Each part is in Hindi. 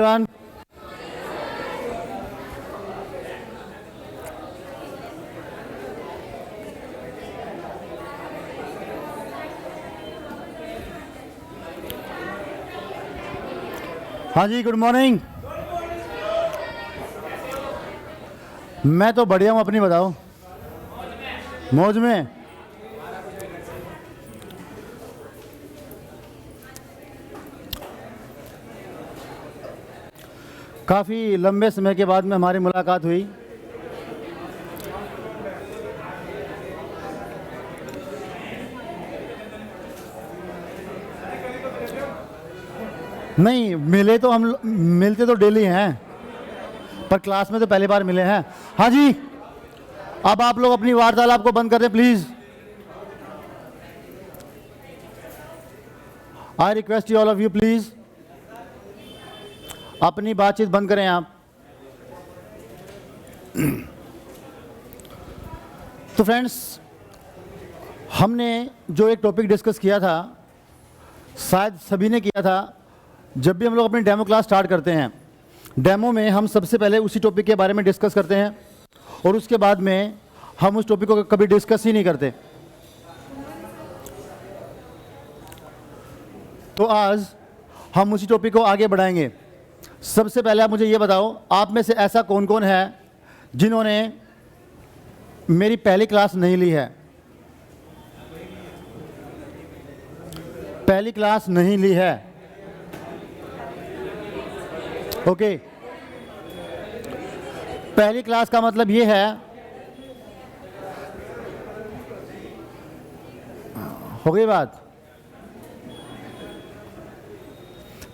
everyone. हाँ जी, गुड मॉर्निंग। मैं तो बढ़िया हूँ, अपनी बताओ। मौज में। काफ़ी लंबे समय के बाद में हमारी मुलाकात हुई। नहीं मिले तो हम मिलते तो डेली हैं, पर क्लास में तो पहली बार मिले हैं। हाँ जी, अब आप लोग अपनी वार्तालाप को बंद कर दें please. I request you all of you please, अपनी बातचीत बंद करें आप। तो फ्रेंड्स, हमने जो एक टॉपिक डिस्कस किया था, शायद सभी ने किया था। जब भी हम लोग अपनी डेमो क्लास स्टार्ट करते हैं, डेमो में हम सबसे पहले उसी टॉपिक के बारे में डिस्कस करते हैं और उसके बाद में हम उस टॉपिक को कभी डिस्कस ही नहीं करते। तो आज हम उसी टॉपिक को आगे बढ़ाएंगे। सबसे पहले आप मुझे ये बताओ, आप में से ऐसा कौन कौन है जिन्होंने मेरी पहली क्लास नहीं ली है? पहली क्लास नहीं ली है? ओके। पहली क्लास का मतलब ये है, हो गई बात।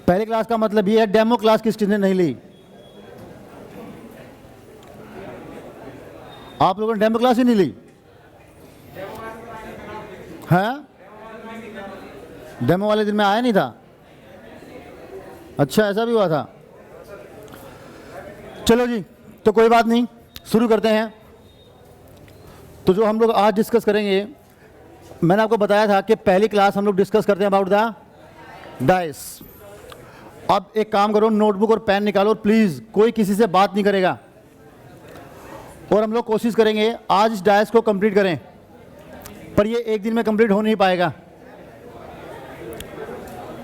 पहली क्लास का मतलब ये है, डेमो क्लास किसने नहीं ली? आप लोगों ने डेमो क्लास ही नहीं ली है? डेमो वाले दिन में आया नहीं था? अच्छा, ऐसा भी हुआ था। चलो जी, तो कोई बात नहीं, शुरू करते हैं। तो जो हम लोग आज डिस्कस करेंगे, मैंने आपको बताया था कि पहली क्लास हम लोग डिस्कस करते हैं अबाउट द डाइस। अब एक काम करो, नोटबुक और पेन निकालो प्लीज़, कोई किसी से बात नहीं करेगा और हम लोग कोशिश करेंगे आज इस डाइस को कंप्लीट करें, पर ये एक दिन में कंप्लीट हो नहीं पाएगा।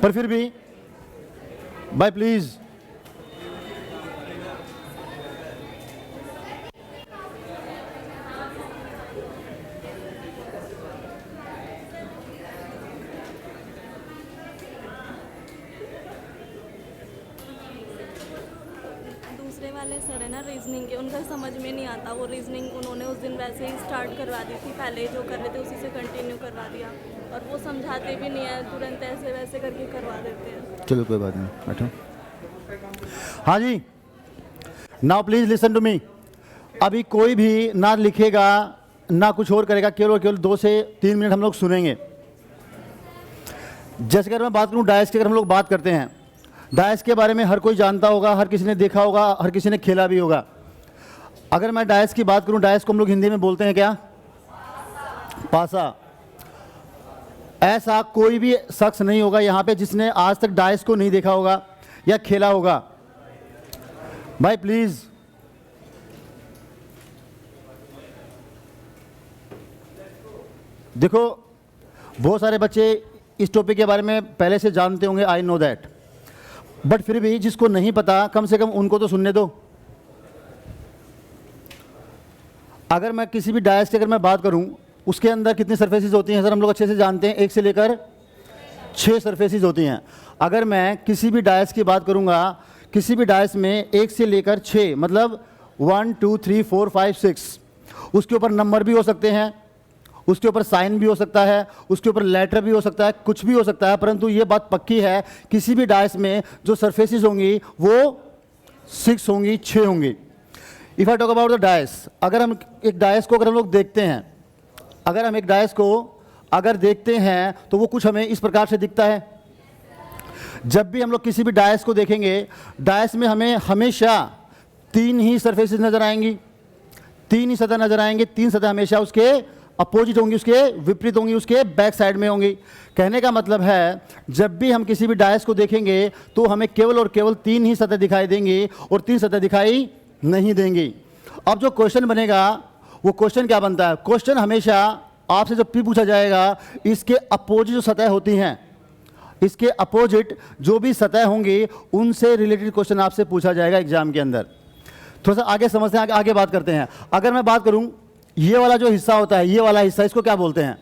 पर फिर भी भाई प्लीज़, वाले सर है ना रीजनिंग के, उनका समझ में नहीं आता। वो रीजनिंग उन्होंने उस दिन वैसे ही स्टार्ट करवा दी थी, पहले जो कर रहे थे उसी से कंटिन्यू करवा दिया, और वो समझाते भी नहीं है, तुरंत ऐसे वैसे करके करवा देते हैं। चलो कोई बात नहीं, बैठो। हाँ जी, now please listen to me. अभी कोई भी ना लिखेगा ना कुछ और करेगा, केवल केवल 2 से 3 मिनट हम लोग सुनेंगे। जैसे अगर मैं बात करूँ डायस की, अगर हम लोग बात करते हैं डायस के बारे में, हर कोई जानता होगा, हर किसी ने देखा होगा, हर किसी ने खेला भी होगा। अगर मैं डायस की बात करूं, डायस को हम लोग हिंदी में बोलते हैं क्या? पासा। ऐसा कोई भी शख्स नहीं होगा यहाँ पे जिसने आज तक डायस को नहीं देखा होगा या खेला होगा। भाई प्लीज, देखो बहुत सारे बच्चे इस टॉपिक के बारे में पहले से जानते होंगे, आई नो दैट, बट फिर भी जिसको नहीं पता, कम से कम उनको तो सुनने दो। अगर मैं किसी भी डायस की अगर मैं बात करूं, उसके अंदर कितनी सरफेसेस होती हैं सर? हम लोग अच्छे से जानते हैं, 1 से लेकर 6 सरफेसेस होती हैं। अगर मैं किसी भी डायस की बात करूंगा, किसी भी डायस में 1 से लेकर 6 मतलब 1 2 3 4 5 6, उसके ऊपर नंबर भी हो सकते हैं, उसके ऊपर साइन भी हो सकता है, उसके ऊपर लेटर भी हो सकता है, कुछ भी हो सकता है, परंतु ये बात पक्की है, किसी भी डायस में जो सरफेसेस होंगी वो 6 होंगी, 6 होंगी। If I talk about the dice, अगर हम एक डायस को अगर हम लोग देखते हैं, अगर हम एक डायस को अगर देखते हैं तो वो कुछ हमें इस प्रकार से दिखता है। जब भी हम लोग किसी भी डायस को देखेंगे, डायस में हमें हमेशा 3 ही सरफेसेस नजर आएंगी, 3 ही सतह नजर आएंगे, 3 सतह हमेशा उसके अपोजिट होंगी, उसके विपरीत होंगी, उसके बैक साइड में होंगी। कहने का मतलब है जब भी हम किसी भी डायस को देखेंगे तो हमें केवल और केवल 3 ही सतह दिखाई देंगी और 3 सतह दिखाई नहीं देंगी। अब जो क्वेश्चन बनेगा वो क्वेश्चन क्या बनता है? क्वेश्चन हमेशा आपसे जब भी पूछा जाएगा इसके अपोजिट जो सतह होती हैं, इसके अपोजिट जो भी सतह होंगी उनसे रिलेटेड क्वेश्चन आपसे पूछा जाएगा एग्जाम के अंदर। थोड़ा सा आगे समझते हैं, आगे बात करते हैं। अगर मैं बात करूं ये वाला जो हिस्सा होता है, ये वाला हिस्सा, इसको क्या बोलते हैं?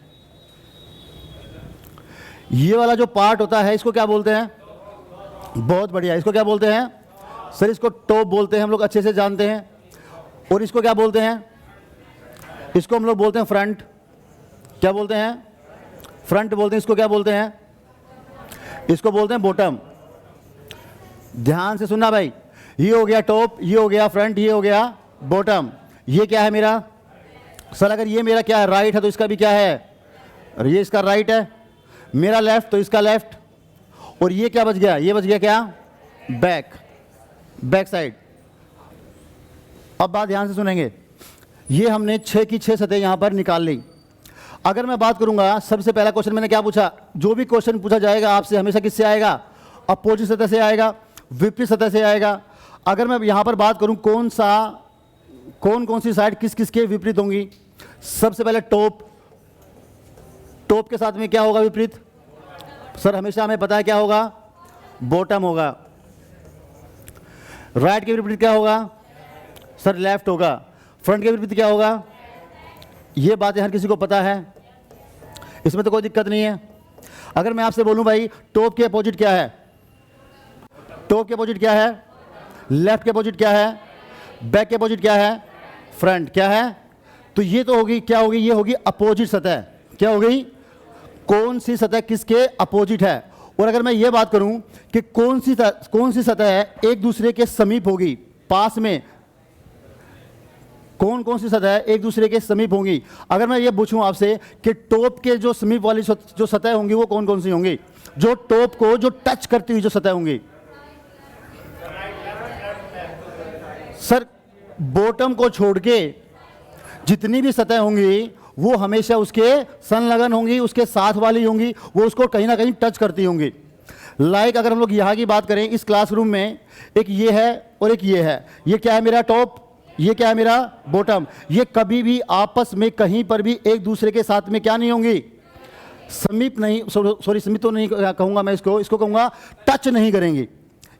ये वाला जो पार्ट होता है इसको क्या बोलते हैं? बहुत बढ़िया, इसको क्या बोलते हैं? सर इसको टॉप बोलते हैं, हम लोग अच्छे से जानते हैं। और इसको क्या बोलते हैं? इसको हम लोग बोलते हैं फ्रंट। क्या बोलते हैं? फ्रंट बोलते हैं। इसको क्या बोलते हैं? इसको बोलते हैं बॉटम। ध्यान से सुनना भाई, ये हो गया टॉप, ये हो गया फ्रंट, ये हो गया बॉटम। ये क्या है मेरा? सर अगर ये मेरा क्या है, राइट है, तो इसका भी क्या है? और ये इसका राइट है, मेरा लेफ्ट तो इसका लेफ्ट। और ये क्या बच गया? ये बच गया क्या? Back, back side. अब बात ध्यान से सुनेंगे। ये हमने 6 की 6 सतह यहां पर निकाल ली। अगर मैं बात करूंगा, सबसे पहला क्वेश्चन मैंने क्या पूछा? जो भी क्वेश्चन पूछा जाएगा आपसे हमेशा किससे आएगा? अपोजिट सतह से आएगा, विपरीत सतह से आएगा। अगर मैं यहां पर बात करूं कौन कौन सी साइड किस किस के विपरीत होंगी? सबसे पहले टॉप, टॉप के साथ में क्या होगा विपरीत? सर हमेशा हमें पता है क्या होगा? बॉटम होगा। राइट के विपरीत क्या होगा? सर लेफ्ट होगा। फ्रंट के विपरीत क्या होगा? ये बातें हर किसी को पता है, इसमें तो कोई दिक्कत नहीं है। अगर मैं आपसे बोलूं भाई टॉप के अपोजिट क्या है? टॉप के अपोजिट क्या है? लेफ्ट के अपोजिट क्या है? बैक के अपोजिट क्या है? फ्रंट। क्या है? तो ये तो होगी, क्या होगी? ये होगी अपोजिट सतह। क्या हो गई? कौन सी सतह किसके अपोजिट है? और अगर मैं ये बात करूं कि कौन सी सतह एक दूसरे के समीप होगी, पास में कौन सी सतह एक दूसरे के समीप होंगी? अगर मैं ये पूछूं आपसे कि टॉप के जो समीप वाली जो सतह होंगी वो कौन कौन सी होंगी? जो टॉप को जो टच करती हुई जो सतह होंगी। सर बॉटम को छोड़ के जितनी भी सतह होंगी वो हमेशा उसके संलग्न होंगी, उसके साथ वाली होंगी, वो उसको कहीं ना कहीं टच करती होंगी। लाइक अगर हम लोग यहाँ की बात करें, इस क्लासरूम में एक ये है और एक ये है। ये क्या है? मेरा टॉप। ये क्या है? मेरा बॉटम। ये कभी भी आपस में कहीं पर भी एक दूसरे के साथ में क्या नहीं होंगी? समीप नहीं, सॉरी समीप तो नहीं कहूँगा मैं, इसको कहूँगा टच नहीं करेंगी।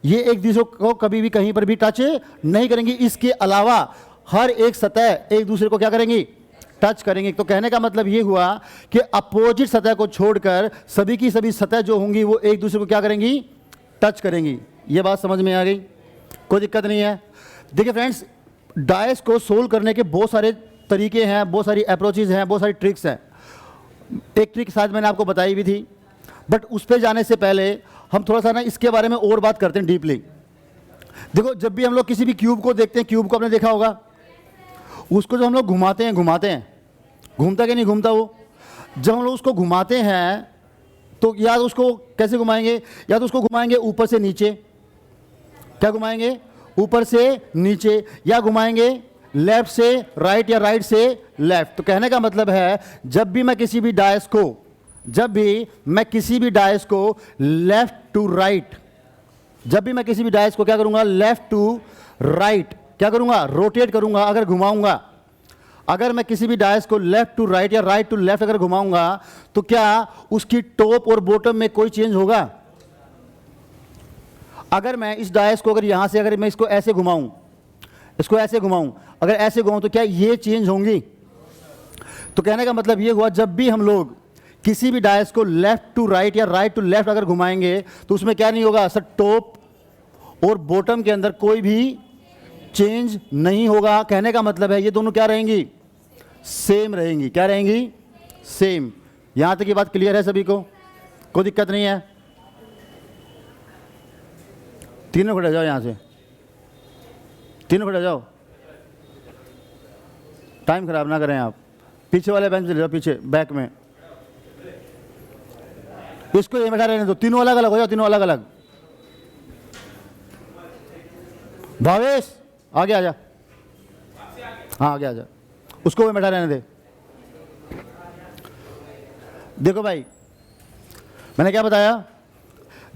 ये एक दूसरे को कभी भी कहीं पर भी टच नहीं करेंगी। इसके अलावा हर एक सतह एक दूसरे को क्या करेंगी? टच करेंगे। तो कहने का मतलब ये हुआ कि अपोजिट सतह को छोड़कर सभी की सभी सतह जो होंगी वो एक दूसरे को क्या करेंगी? टच करेंगी। ये बात समझ में आ गई? कोई दिक्कत नहीं है। देखिए फ्रेंड्स, डायस को सोल्व करने के बहुत सारे तरीके हैं, बहुत सारी अप्रोचेज हैं, बहुत सारी ट्रिक्स हैं। एक ट्रिक शायद मैंने आपको बताई भी थी, बट उस पर जाने से पहले हम थोड़ा सा ना इसके बारे में और बात करते हैं डीपली। देखो जब भी हम लोग किसी भी क्यूब को देखते हैं, क्यूब को आपने देखा होगा, उसको जब हम लोग घुमाते हैं घूमता कि नहीं घूमता वो? जब हम लोग उसको घुमाते हैं तो या तो उसको कैसे घुमाएंगे? या तो उसको घुमाएंगे ऊपर से नीचे। क्या घुमाएंगे? ऊपर से नीचे। या घुमाएंगे लेफ्ट से राइट या राइट से लेफ्ट। तो कहने का मतलब है जब भी मैं किसी भी डायस को लेफ्ट टू राइट, जब भी मैं किसी भी डायस को क्या करूंगा? लेफ्ट टू राइट क्या करूंगा? रोटेट करूंगा। अगर घुमाऊंगा, अगर मैं किसी भी डायस को लेफ्ट टू राइट या राइट टू लेफ्ट अगर घुमाऊंगा तो क्या उसकी टॉप और बॉटम में कोई चेंज होगा? अगर मैं इस डायस को अगर यहां से अगर मैं इसको ऐसे घुमाऊं, अगर ऐसे घुमाऊं तो क्या ये चेंज होंगी? तो कहने का मतलब ये हुआ जब भी हम लोग किसी भी डायस को लेफ्ट टू राइट या राइट टू लेफ्ट अगर घुमाएंगे तो उसमें क्या नहीं होगा? सर टॉप और बॉटम के अंदर कोई भी चेंज नहीं होगा। कहने का मतलब है ये दोनों क्या रहेंगी? सेम रहेंगी। क्या रहेंगी? सेम। यहां तक ये बात क्लियर है सभी को? कोई दिक्कत नहीं है? तीनों खड़े जाओ, यहां से तीनों खड़े जाओ, टाइम खराब ना करें आप। पीछे वाले बेंच पे ले जाओ, पीछे बैक में। इसको ये बैठा रहने दो, तीनों अलग अलग हो जाओ, तीनों अलग अलग। भावेश आगे आ जा, हाँ आगे आ जा, उसको भी बैठा रहने दे। देखो भाई, मैंने क्या बताया,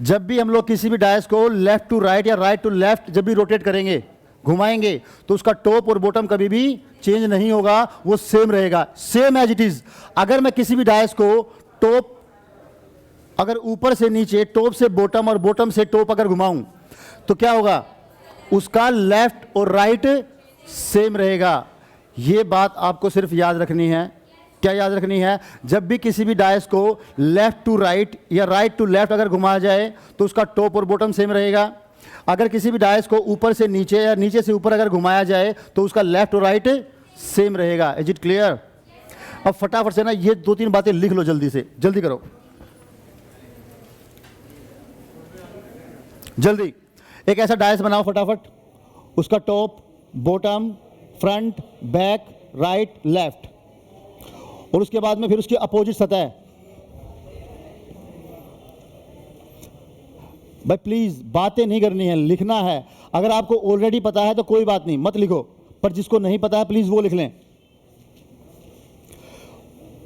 जब भी हम लोग किसी भी डायस को लेफ्ट टू राइट या राइट टू लेफ्ट जब भी रोटेट करेंगे, घुमाएंगे, तो उसका टॉप और बॉटम कभी भी चेंज नहीं होगा, वो सेम रहेगा, सेम एज इट इज। अगर मैं किसी भी डायस को टॉप, अगर ऊपर से नीचे, टॉप से बॉटम और बॉटम से टॉप अगर घुमाऊं, तो क्या होगा, उसका लेफ्ट और राइट सेम रहेगा। ये बात आपको सिर्फ याद रखनी है। क्या याद रखनी है? जब भी किसी भी डायस को लेफ्ट टू राइट या राइट टू लेफ्ट अगर घुमाया जाए, तो उसका टॉप और बॉटम सेम रहेगा। अगर किसी भी डायस को ऊपर से नीचे या नीचे से ऊपर अगर घुमाया जाए, तो उसका लेफ्ट और राइट सेम रहेगा। Is it clear? अब फटाफट से ना ये 2-3 बातें लिख लो, जल्दी से, जल्दी करो, जल्दी। एक ऐसा डायस बनाओ फटाफट, उसका top, bottom, front, back, right, left, और उसके बाद में फिर उसकी अपोजिट सतह। भाई प्लीज बातें नहीं करनी है, लिखना है। अगर आपको ऑलरेडी पता है तो कोई बात नहीं, मत लिखो, पर जिसको नहीं पता है प्लीज वो लिख लें।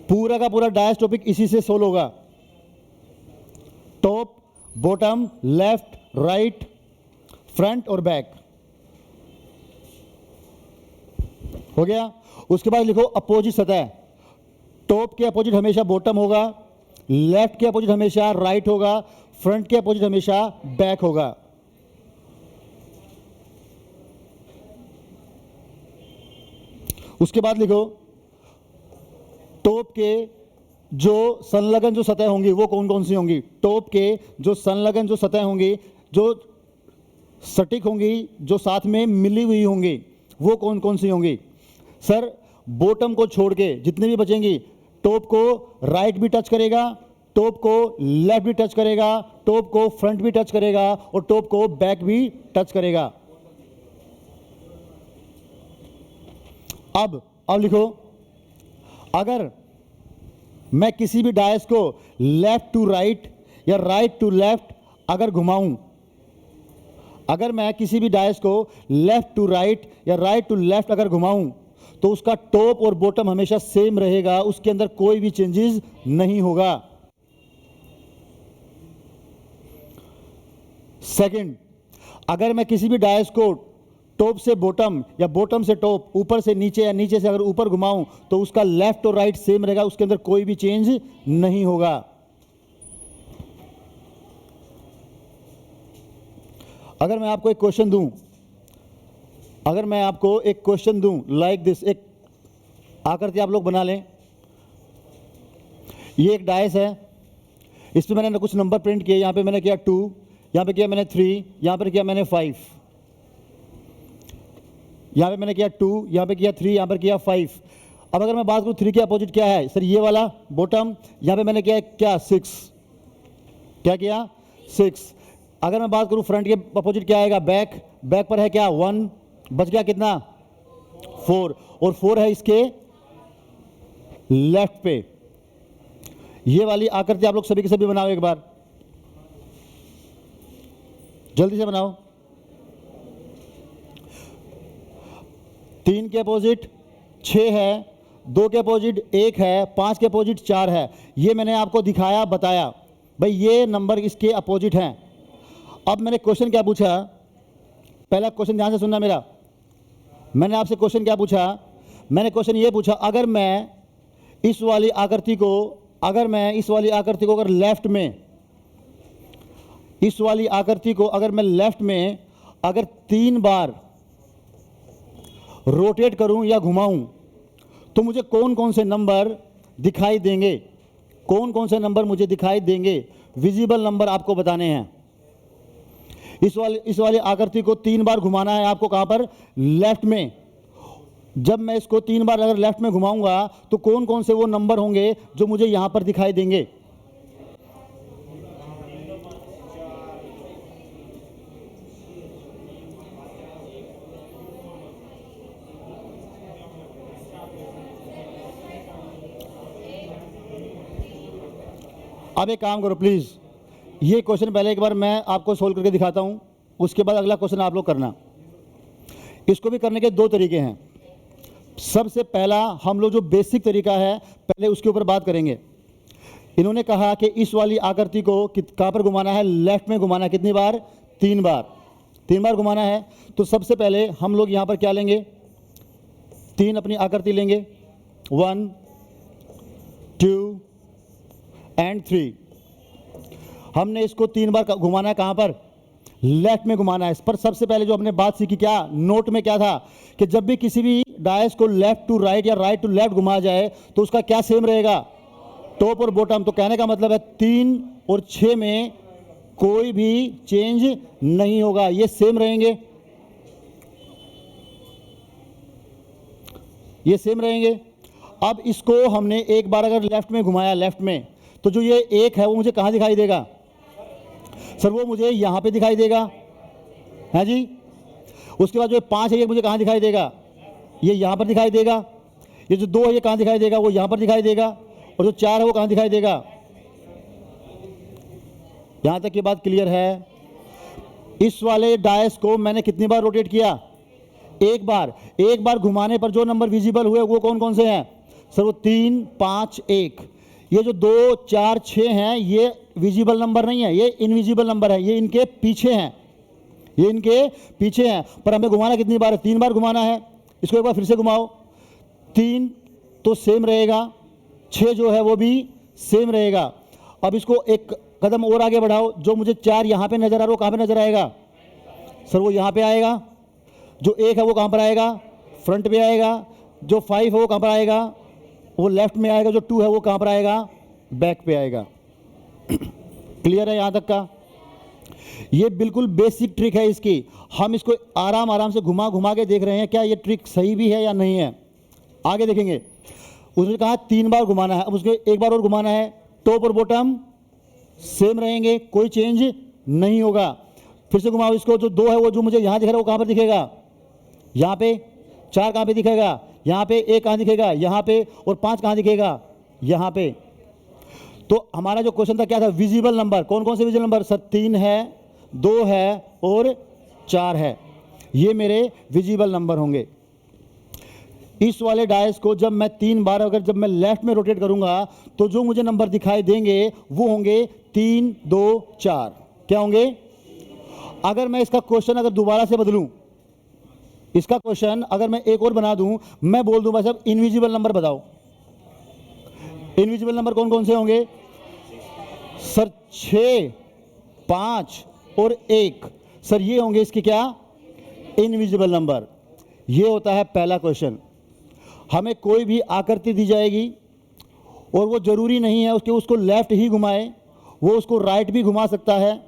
पूरा का पूरा डायस टॉपिक इसी से सोल्व होगा। Top, bottom, left, right, front और बैक, हो गया। उसके बाद लिखो अपोजिट सतह। टॉप के अपोजिट हमेशा बॉटम होगा, लेफ्ट के अपोजिट हमेशा राइट होगा, फ्रंट के अपोजिट हमेशा बैक होगा। उसके बाद लिखो टॉप के जो संलग्न जो सतह होंगी वो कौन कौन सी होंगी। टॉप के जो संलग्न जो सतह होंगी, जो सटीक होंगी, जो साथ में मिली हुई होंगी, वो कौन कौन सी होंगी? सर बॉटम को छोड़ के जितने भी बचेंगी, टॉप को राइट भी टच करेगा, टॉप को लेफ्ट भी टच करेगा, टॉप को फ्रंट भी टच करेगा, और टॉप को बैक भी टच करेगा। अब लिखो, अगर मैं किसी भी डायस को लेफ्ट टू राइट या राइट टू लेफ्ट अगर घुमाऊं, अगर मैं किसी भी डायस को लेफ्ट टू राइट या राइट टू लेफ्ट अगर घुमाऊं, तो उसका टॉप और बॉटम हमेशा सेम रहेगा, उसके अंदर कोई भी चेंजेस नहीं होगा। सेकंड, अगर मैं किसी भी डायस को टॉप से बॉटम या बॉटम से टॉप, ऊपर से नीचे या नीचे से अगर ऊपर घुमाऊं, तो उसका लेफ्ट और राइट सेम रहेगा, उसके अंदर कोई भी चेंज नहीं होगा। अगर मैं आपको एक क्वेश्चन दूं, अगर मैं आपको एक क्वेश्चन दूं लाइक दिस, एक आकृति आप लोग बना लें। ये एक डायस है, इस पर मैंने कुछ नंबर प्रिंट किए। यहाँ पे मैंने किया 2, यहाँ पे किया मैंने 3, यहाँ पर किया मैंने 5, यहाँ पे मैंने किया 2, यहाँ पे किया 3, यहाँ पर किया 5। अब अगर मैं बात करूँ 3 के अपोजिट क्या है सर, ये वाला बॉटम, यहाँ पे मैंने किया क्या 6, क्या किया 6। अगर मैं बात करूँ फ्रंट के अपोजिट क्या आएगा, बैक, बैक पर है क्या 1, बच गया कितना 4, और 4 है इसके लेफ्ट पे। ये वाली आकृति आप लोग सभी के सभी बनाओ, एक बार जल्दी से बनाओ। 3 के अपोजिट 6 है, 2 के अपोजिट 1 है, 5 के अपोजिट 4 है। ये मैंने आपको दिखाया, बताया भाई ये नंबर इसके अपोजिट हैं। अब मैंने क्वेश्चन क्या पूछा, पहला क्वेश्चन ध्यान से सुनना मेरा। मैंने आपसे क्वेश्चन क्या पूछा, मैंने क्वेश्चन ये पूछा, अगर मैं इस वाली आकृति को, अगर मैं इस वाली आकृति को अगर लेफ्ट में, इस वाली आकृति को अगर मैं लेफ्ट में अगर 3 बार रोटेट करूं या घुमाऊं, तो मुझे कौन कौन से नंबर दिखाई देंगे, कौन कौन से नंबर मुझे दिखाई देंगे, विजिबल नंबर आपको बताने हैं। इस वाली आकृति को 3 बार घुमाना है आपको, कहां पर, लेफ्ट में। जब मैं इसको 3 बार अगर लेफ्ट में घुमाऊंगा, तो कौन कौन से वो नंबर होंगे जो मुझे यहां पर दिखाई देंगे। अब एक काम करो प्लीज़, ये क्वेश्चन पहले एक बार मैं आपको सोल्व करके दिखाता हूँ, उसके बाद अगला क्वेश्चन आप लोग करना। इसको भी करने के 2 तरीके हैं। सबसे पहला हम लोग जो बेसिक तरीका है पहले उसके ऊपर बात करेंगे। इन्होंने कहा कि इस वाली आकृति को कहाँ पर घुमाना है, लेफ्ट में घुमाना है। कितनी बार? 3 बार, 3 बार घुमाना है। तो सबसे पहले हम लोग यहाँ पर क्या लेंगे, 3 अपनी आकृति लेंगे, 1 2 एंड 3। हमने इसको 3 बार घुमाना है। कहाँ पर? लेफ्ट में घुमाना है। इस पर सबसे पहले जो हमने बात सीखी, क्या नोट में क्या था कि जब भी किसी भी डायस को लेफ्ट टू राइट या राइट टू लेफ्ट घुमाया जाए तो उसका क्या सेम रहेगा, टॉप और बॉटम। तो कहने का मतलब है 3 और 6 में कोई भी चेंज नहीं होगा, ये सेम रहेंगे, ये सेम रहेंगे। अब इसको हमने एक बार अगर लेफ्ट में घुमाया, लेफ्ट में, तो जो ये 1 है वो मुझे कहाँ दिखाई देगा सर? वो मुझे यहाँ पे दिखाई देगा, है जी। उसके बाद जो 5 है ये मुझे कहाँ दिखाई देगा, ये यहाँ पर दिखाई देगा। ये जो 2 है ये कहाँ दिखाई देगा, वो यहाँ पर दिखाई देगा। और जो 4 है वो कहाँ दिखाई देगा। यहाँ तक की बात क्लियर है। इस वाले डायस को मैंने कितनी बार रोटेट किया? एक बार। एक बार घुमाने पर जो नंबर विजिबल हुए वो कौन कौन से हैं सर? वो 3 5 1। ये जो 2 4 6 हैं ये विजिबल नंबर नहीं है, ये इनविजिबल नंबर है, ये इनके पीछे हैं, ये इनके पीछे हैं। पर हमें घुमाना कितनी बार है? 3 बार घुमाना है। इसको एक बार फिर से घुमाओ, 3 तो सेम रहेगा, 6 जो है वो भी सेम रहेगा। अब इसको एक कदम और आगे बढ़ाओ, जो मुझे 4 यहाँ पे नजर आ रहा है वो कहाँ पे नजर आएगा सर? वो यहाँ पे आएगा। जो 1 है वो कहाँ पर आएगा? फ्रंट पे आएगा। जो 5 है वो कहाँ पर आएगा? वो लेफ्ट में आएगा। जो 2 है वो कहाँ पर आएगा? बैक पे आएगा। क्लियर है यहाँ तक का? ये बिल्कुल बेसिक ट्रिक है इसकी। हम इसको आराम आराम से घुमा घुमा के देख रहे हैं, क्या ये ट्रिक सही भी है या नहीं है, आगे देखेंगे। उसने कहा 3 बार घुमाना है, अब उसके एक बार और घुमाना है। टॉप और बॉटम सेम रहेंगे, कोई चेंज नहीं होगा। फिर से घुमाओ इसको। जो 2 है वो जो मुझे यहाँ दिख रहा है वो कहाँ पर दिखेगा? यहाँ पे। 4 कहाँ पे दिखेगा? यहाँ पे। 1 कहाँ दिखेगा? यहाँ पे। और 5 कहाँ दिखेगा? यहाँ पे। तो हमारा जो क्वेश्चन था क्या था? Visible number. कौन कौन से विजिबल नंबर सर? 3 है, 2 है और 4 है, ये मेरे विजिबल नंबर होंगे। इस वाले डायस को जब मैं 3 बार अगर जब मैं लेफ्ट में रोटेट करूंगा तो जो मुझे नंबर दिखाई देंगे वो होंगे 3 2 4। क्या होंगे? अगर मैं इसका क्वेश्चन अगर दोबारा से बदलूं, इसका क्वेश्चन अगर मैं एक और बना दूं, मैं बोल दूं भाई साहब इनविजिबल नंबर बताओ। इनविजिबल नंबर कौन कौन से होंगे सर? 6 5 और 1 सर, ये होंगे इसके क्या? Invisible number. ये होता है पहला क्वेश्चन। हमें कोई भी आकृति दी जाएगी और वो जरूरी नहीं है उसको लेफ्ट ही घुमाए, वो उसको राइट भी घुमा सकता है,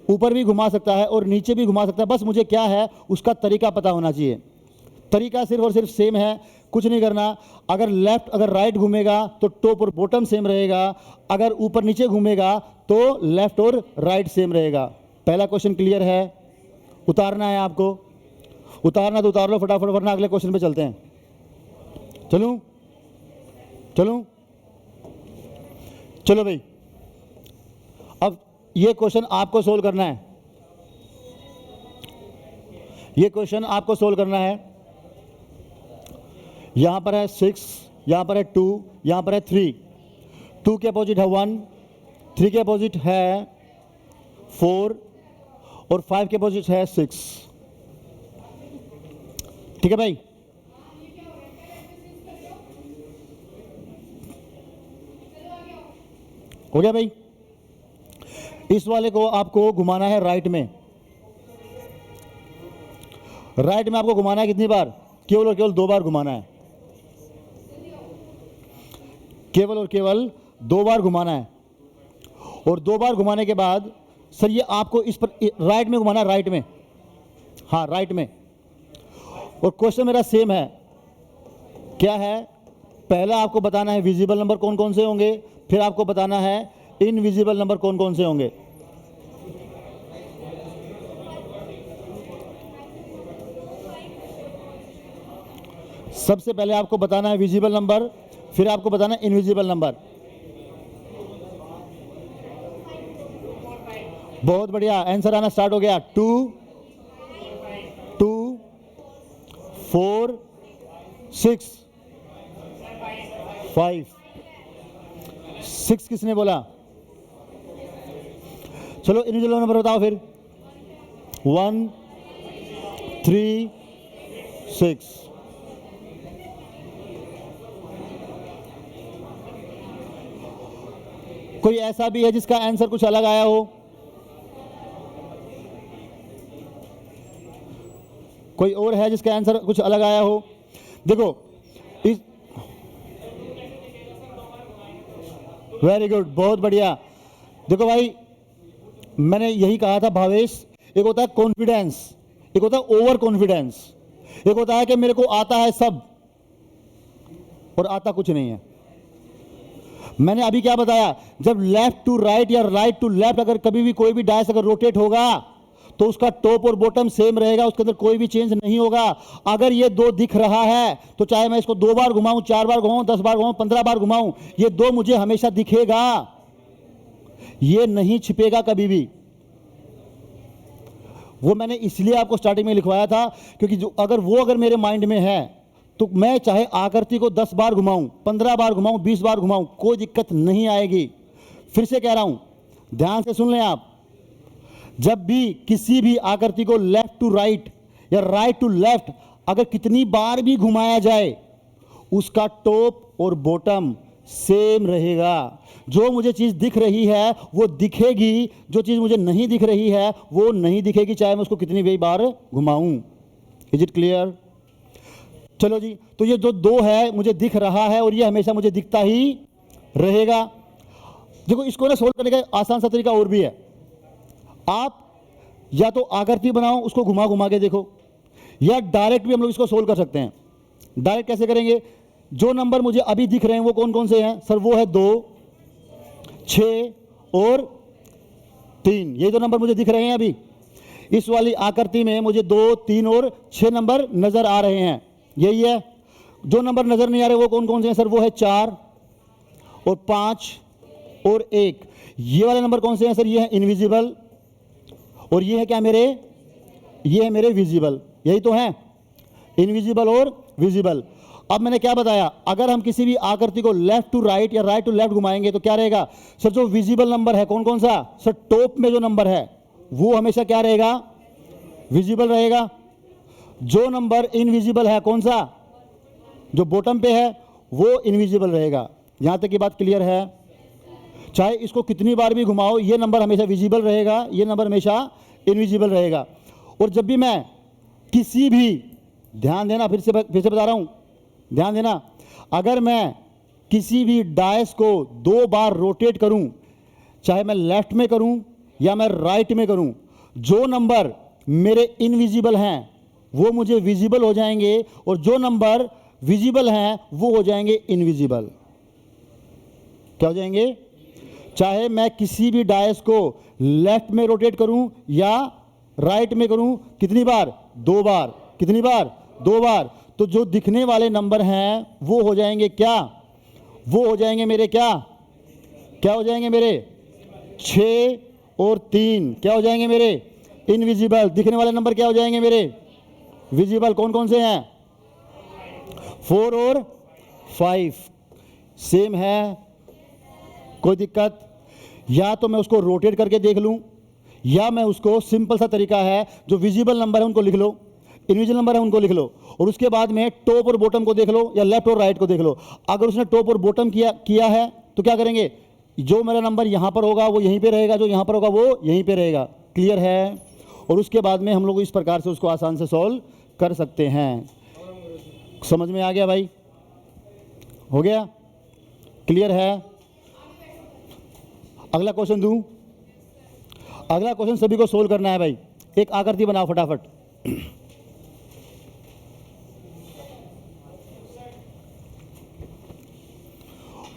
ऊपर भी घुमा सकता है और नीचे भी घुमा सकता है। बस मुझे क्या है उसका तरीका पता होना चाहिए। तरीका सिर्फ और सिर्फ सेम है, कुछ नहीं करना। अगर लेफ्ट अगर राइट घूमेगा तो टॉप और बॉटम सेम रहेगा, अगर ऊपर नीचे घूमेगा तो लेफ्ट और राइट सेम रहेगा। पहला क्वेश्चन क्लियर है? उतारना है आपको, उतारना तो उतार लो फटाफट, वरना अगले क्वेश्चन पे चलते हैं। चलूं चलूं चलो भाई, अब ये क्वेश्चन आपको सोल्व करना है। ये क्वेश्चन आपको सोल्व करना है। यहां पर है 6, यहां पर है 2, यहां पर है 3। 2 के अपोजिट है 1, 3 के अपोजिट है 4 और 5 के अपोजिट है 6। ठीक है भाई? हो गया भाई? इस वाले को आपको घुमाना है राइट में। राइट में आपको घुमाना है कितनी बार? केवल और केवल 2 बार घुमाना है। केवल और केवल 2 बार घुमाना है। और 2 बार घुमाने के बाद सर ये आपको इस पर राइट में घुमाना है, राइट में, हाँ राइट में। और क्वेश्चन मेरा सेम है, क्या है? पहला आपको बताना है विजिबल नंबर कौन कौन से होंगे, फिर आपको बताना है इनविजिबल नंबर कौन कौन से होंगे। सबसे पहले आपको बताना है विजिबल नंबर, फिर आपको बताना है इनविजिबल नंबर। बहुत बढ़िया, आंसर आना स्टार्ट हो गया। 2 2 4 6 5 6 किसने बोला? चलो इंडिविजुअल नंबर बताओ फिर। 1 3 6। कोई ऐसा भी है जिसका आंसर कुछ अलग आया हो? कोई और है जिसका आंसर कुछ अलग आया हो? देखो इस वेरी गुड, बहुत बढ़िया। देखो भाई, मैंने यही कहा था भावेश, एक होता है कॉन्फिडेंस, एक होता है ओवर कॉन्फिडेंस, एक होता है कि मेरे को आता है सब और आता कुछ नहीं है। मैंने अभी क्या बताया, जब लेफ्ट टू राइट या राइट टू लेफ्ट अगर कभी भी कोई भी डायस अगर रोटेट होगा तो उसका टॉप और बॉटम सेम रहेगा, उसके अंदर कोई भी चेंज नहीं होगा। अगर ये 2 दिख रहा है तो चाहे मैं इसको 2 बार घुमाऊं, 4 बार घुमाऊं, 10 बार घुमाऊं, 15 बार घुमाऊं, ये 2 मुझे हमेशा दिखेगा, ये नहीं छिपेगा कभी भी। वो मैंने इसलिए आपको स्टार्टिंग में लिखवाया था क्योंकि जो अगर मेरे माइंड में है तो मैं चाहे आकृति को 10 बार घुमाऊं, 15 बार घुमाऊं, 20 बार घुमाऊं, कोई दिक्कत नहीं आएगी। फिर से कह रहा हूं, ध्यान से सुन लें आप, जब भी किसी भी आकृति को लेफ्ट टू राइट या राइट टू लेफ्ट अगर कितनी बार भी घुमाया जाए उसका टॉप और बॉटम सेम रहेगा। जो मुझे चीज दिख रही है वो दिखेगी, जो चीज मुझे नहीं दिख रही है वो नहीं दिखेगी, चाहे मैं उसको कितनी भी बार घुमाऊं। Is it clear? चलो जी, तो ये जो 2 है मुझे दिख रहा है और ये हमेशा मुझे दिखता ही रहेगा। देखो इसको ना सोल्व करने का आसान सा तरीका और भी है। आप या तो आकृति बनाओ, उसको घुमा घुमा के देखो, या डायरेक्ट भी हम लोग इसको सोल्व कर सकते हैं। डायरेक्ट कैसे करेंगे? जो नंबर मुझे अभी दिख रहे हैं वो कौन कौन से हैं सर? वो है 2, 6 और 3। यही 2 नंबर मुझे दिख रहे हैं अभी। इस वाली आकृति में मुझे 2, 3 और 6 नंबर नजर आ रहे हैं, यही है। जो नंबर नजर नहीं आ रहे वो कौन कौन से हैं सर? वो है 4 और 5 और 1। ये वाले नंबर कौन से हैं सर? ये है इनविजिबल और ये है क्या मेरे? ये है मेरे विजिबल। यही तो है, इनविजिबल और विजिबल। अब मैंने क्या बताया, अगर हम किसी भी आकृति को लेफ्ट टू राइट या राइट टू लेफ्ट घुमाएंगे तो क्या रहेगा सर? जो विजिबल नंबर है कौन कौन सा सर? टॉप में जो नंबर है वो हमेशा क्या रहेगा? विजिबल रहेगा। जो नंबर इनविजिबल है कौन सा? जो बॉटम पे है वो इनविजिबल रहेगा। यहां तक की बात क्लियर है? चाहे इसको कितनी बार भी घुमाओ ये नंबर हमेशा विजिबल रहेगा, ये नंबर हमेशा इनविजिबल रहेगा। और जब भी मैं किसी भी, ध्यान देना, फिर से बता रहा हूं, ध्यान देना, अगर मैं किसी भी डायस को 2 बार रोटेट करूं, चाहे मैं लेफ्ट में करूं या मैं राइट में करूं, जो नंबर मेरे इनविजिबल हैं वो मुझे विजिबल हो जाएंगे और जो नंबर विजिबल हैं वो हो जाएंगे इनविजिबल। क्या हो जाएंगे? चाहे मैं किसी भी डायस को लेफ्ट में रोटेट करूं या राइट में करूं, कितनी बार? 2 बार। कितनी बार? 2 बार। तो जो दिखने वाले नंबर हैं वो हो जाएंगे क्या? वो हो जाएंगे मेरे क्या? क्या हो जाएंगे मेरे? 6 और 3 क्या हो जाएंगे मेरे? इनविजिबल। दिखने वाले नंबर क्या हो जाएंगे मेरे? विजिबल। कौन कौन से हैं? 4 और 5 सेम है, कोई दिक्कत? या तो मैं उसको रोटेट करके देख लूं या मैं उसको, सिंपल सा तरीका है, जो विजिबल नंबर है उनको लिख लो, इनविजिबल नंबर है उनको लिख लो और उसके बाद में टॉप और बॉटम को देख लो या लेफ्ट और राइट को देख लो। अगर उसने टॉप और बॉटम किया है तो क्या करेंगे? जो मेरा नंबर यहां पर होगा वो यहीं पे रहेगा, जो यहां पर होगा वो यहीं पे रहेगा। क्लियर है? और उसके बाद में हम लोग इस प्रकार से उसको आसान से सॉल्व कर सकते हैं। समझ में आ गया भाई? हो गया? क्लियर है? अगला क्वेश्चन दूं? अगला क्वेश्चन सभी को सोल्व करना है भाई। एक आकृति बनाओ फटाफट।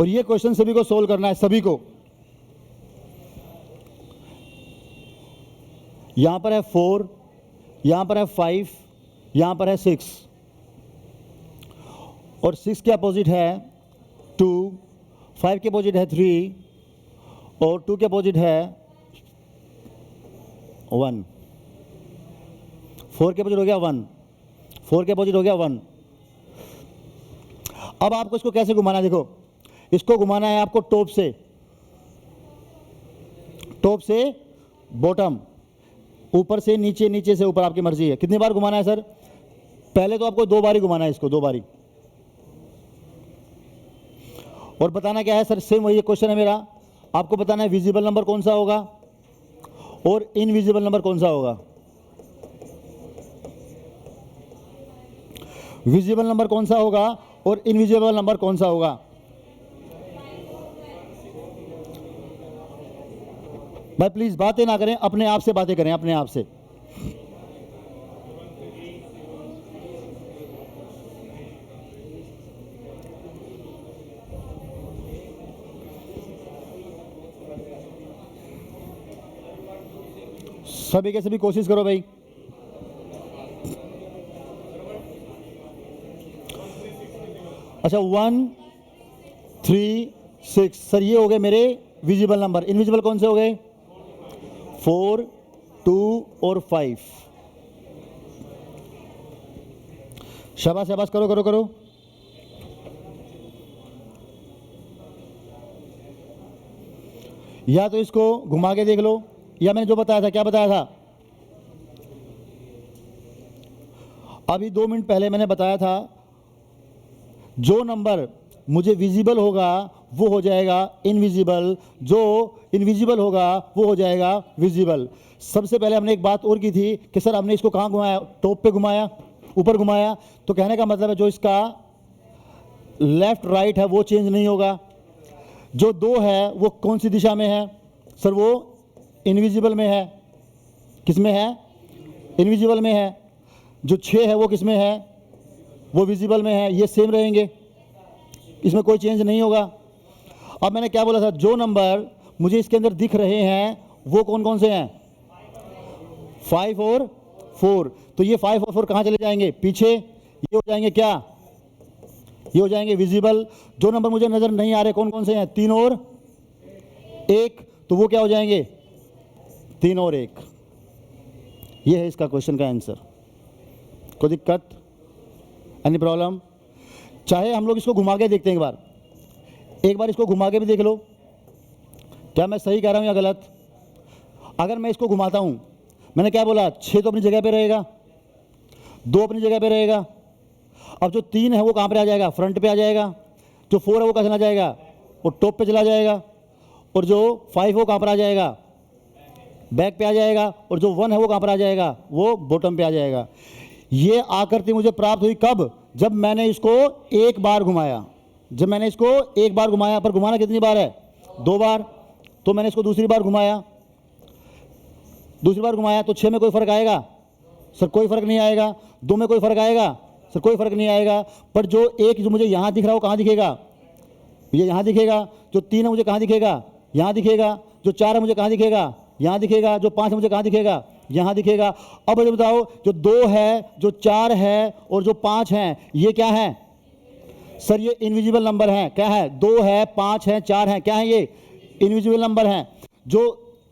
और ये क्वेश्चन सभी को सोल्व करना है, सभी को। यहां पर है 4, यहां पर है 5, यहां पर है 6 और 6 के अपोजिट है 2, 5 के अपोजिट है 3 और 2 के अपोजिट है 1, 4 के अपोजिट हो गया 1, 4 के अपोजिट हो गया 1। अब आपको इसको कैसे घुमाना है? देखो, इसको घुमाना है आपको टॉप से, टॉप से बॉटम, ऊपर से नीचे, नीचे से ऊपर, आपकी मर्जी है। कितनी बार घुमाना है सर? पहले तो आपको 2 बार ही घुमाना है इसको, 2 बारी। और बताना क्या है सर? सेम वही क्वेश्चन है मेरा, आपको बताना है विजिबल नंबर कौन सा होगा और इनविजिबल नंबर कौन सा होगा। विजिबल नंबर कौन सा होगा और इनविजिबल नंबर कौन सा होगा? भाई प्लीज बातें ना करें, अपने आप से बातें करें, अपने आप से। सभी के सभी कोशिश करो भाई। अच्छा 1 3 6 सर, ये हो गए मेरे विजिबल नंबर। इनविजिबल कौन से हो गए? 4 2 और 5। शाबाश शाबाश, करो करो करो। या तो इसको घुमा के देख लो, या मैंने जो बताया था, क्या बताया था अभी 2 मिनट पहले? मैंने बताया था जो नंबर मुझे विजिबल होगा वो हो जाएगा इनविजिबल, जो इनविजिबल होगा वो हो जाएगा विजिबल। सबसे पहले हमने एक बात और की थी कि सर हमने इसको कहाँ घुमाया? टॉप पे घुमाया, ऊपर घुमाया। तो कहने का मतलब है जो इसका लेफ्ट राइट है वो चेंज नहीं होगा। जो 2 है वो कौन सी दिशा में है सर? वो इनविजिबल में है। किस में है? इनविजिबल में है। जो 6 है वो किस में है? वो विजिबल में है। ये सेम रहेंगे, इसमें कोई चेंज नहीं होगा। अब मैंने क्या बोला था? जो नंबर मुझे इसके अंदर दिख रहे हैं वो कौन कौन से हैं? 5 और 4। तो ये 5 और 4 कहाँ चले जाएंगे? पीछे। ये हो जाएंगे क्या? ये हो जाएंगे विजिबल। जो नंबर मुझे नजर नहीं आ रहे कौन कौन से हैं? 3 और 1। तो वो क्या हो जाएंगे? 3 और 1। ये है इसका क्वेश्चन का आंसर। कोई दिक्कत? Any problem? चाहे हम लोग इसको घुमा के देखते हैं एक बार इसको घुमा के भी देख लो, क्या मैं सही कह रहा हूं या गलत? अगर मैं इसको घुमाता हूं, मैंने क्या बोला? 6 तो अपनी जगह पे रहेगा, 2 अपनी जगह पे रहेगा। अब जो 3 है वो कहां पे आ जाएगा? फ्रंट पे आ जाएगा। जो 4 है वो कहां चला जाएगा? वो टॉप पे चला जाएगा। और जो 5 वो कहां पर आ जाएगा? बैक पे आ जाएगा। और जो 1 है वो कहां पर आ जाएगा? वो बॉटम पे आ जाएगा। ये आकृति मुझे प्राप्त हुई कब? जब मैंने इसको एक बार घुमाया। जब मैंने इसको एक बार घुमाया, पर घुमाना कितनी बार है? 2 बार। तो मैंने इसको दूसरी बार घुमाया, तो 6 में कोई फर्क आएगा सर? कोई फर्क नहीं आएगा। 2 में कोई फर्क आएगा सर? कोई फर्क नहीं आएगा। पर जो एक जो मुझे यहां दिख रहा है वो कहां दिखेगा? ये यहां दिखेगा। जो 3 है मुझे कहां दिखेगा? यहां दिखेगा। जो 4 है मुझे कहां दिखेगा? यहां दिखेगा। जो 5 है मुझे कहां दिखेगा? यहां दिखेगा। अब मुझे बताओ, जो 2 है, जो 4 है और जो 5 है, ये क्या है सर? ये इनविजिबल नंबर है। क्या है? 2 है, 5 है, 4 है। क्या है? ये इनविजिबल नंबर है। जो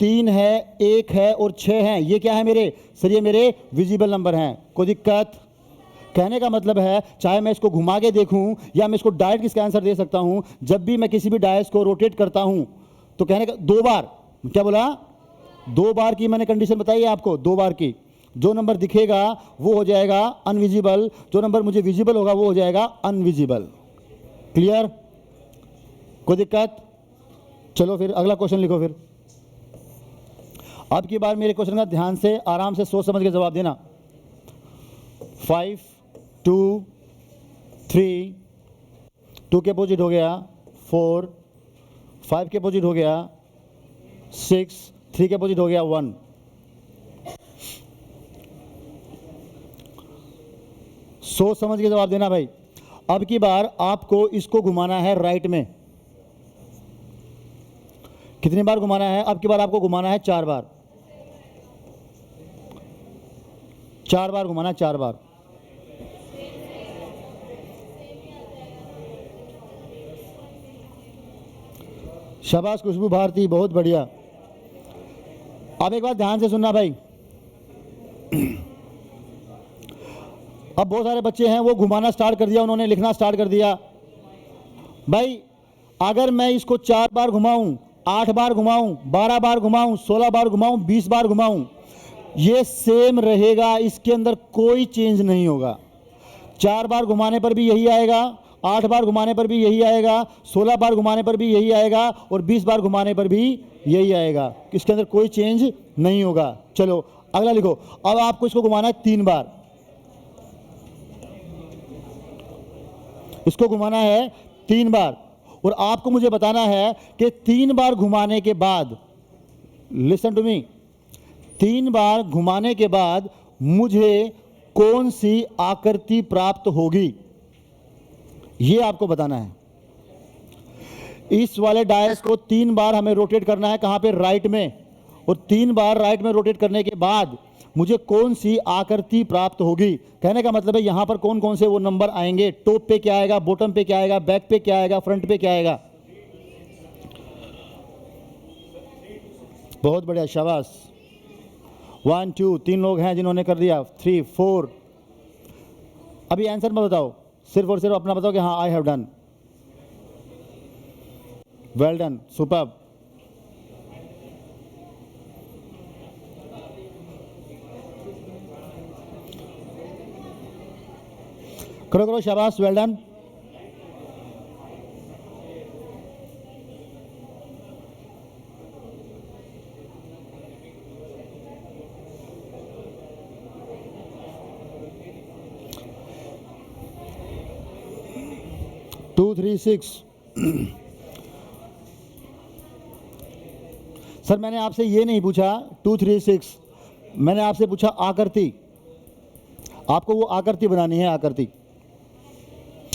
3 है, 1 है और 6 है, ये क्या है मेरे सर? ये मेरे विजिबल नंबर हैं। कोई दिक्कत? कहने का मतलब है चाहे मैं इसको घुमा के देखूं या मैं इसको डायरेक्ट इसका आंसर दे सकता हूं। जब भी मैं किसी भी डायस को रोटेट करता हूं तो कहने का 2 बार, क्या बोला? 2 बार की मैंने कंडीशन बताई है आपको, 2 बार की। जो नंबर दिखेगा वो हो जाएगा अनविजिबल, जो नंबर मुझे विजिबल होगा वो हो जाएगा अनविजिबल। क्लियर? कोई दिक्कत? चलो फिर अगला क्वेश्चन लिखो। फिर अब की बार मेरे क्वेश्चन का ध्यान से, आराम से सोच समझ के जवाब देना। 5 2 3, 2 के अपोजिट हो गया 4, 5 के अपोजिट हो गया 6, 3 के अपोजिट हो गया 1। सोच समझ के जवाब देना भाई। अब की बार आपको इसको घुमाना है राइट में। कितनी बार घुमाना है? अब की बार आपको घुमाना है 4 बार। 4 बार घुमाना है, 4 बार। शाबाश खुशबू भारती, बहुत बढ़िया। अब एक बात ध्यान से सुनना भाई। अब बहुत सारे बच्चे हैं वो घुमाना स्टार्ट कर दिया, उन्होंने लिखना स्टार्ट कर दिया। भाई अगर मैं इसको 4 बार घुमाऊं 8 बार घुमाऊं, 12 बार घुमाऊं, 16 बार घुमाऊं, 20 बार घुमाऊं, ये सेम रहेगा, इसके अंदर कोई चेंज नहीं होगा। 4 बार घुमाने पर भी यही आएगा, 8 बार घुमाने पर भी यही आएगा, 16 बार घुमाने पर भी यही आएगा और 20 बार घुमाने पर भी यही आएगा। इसके अंदर कोई चेंज नहीं होगा। चलो अगला लिखो। अब आपको इसको घुमाना है 3 बार, इसको घुमाना है 3 बार और आपको मुझे बताना है कि 3 बार घुमाने के बाद, लिसन टू मी, 3 बार घुमाने के बाद मुझे कौन सी आकृति प्राप्त होगी, ये आपको बताना है। इस वाले डायस को 3 बार हमें रोटेट करना है, कहां पे, राइट में, और 3 बार राइट में रोटेट करने के बाद मुझे कौन सी आकृति प्राप्त होगी। कहने का मतलब है यहां पर कौन कौन से वो नंबर आएंगे, टॉप पे क्या आएगा, बॉटम पे क्या आएगा, बैक पे क्या आएगा, फ्रंट पे क्या आएगा। बहुत बढ़िया, शाबाश। 1 2 3 लोग हैं जिन्होंने कर दिया, 3 4। अभी आंसर मत बताओ, सिर्फ और सिर्फ अपना बताओ कि हाँ I have done, well done, superb. करो करो, शाबाश, वेल डन। टू 3 6। सर मैंने आपसे ये नहीं पूछा 2 3 6, मैंने आपसे पूछा आकृति। आपको वो आकृति बनानी है, आकृति,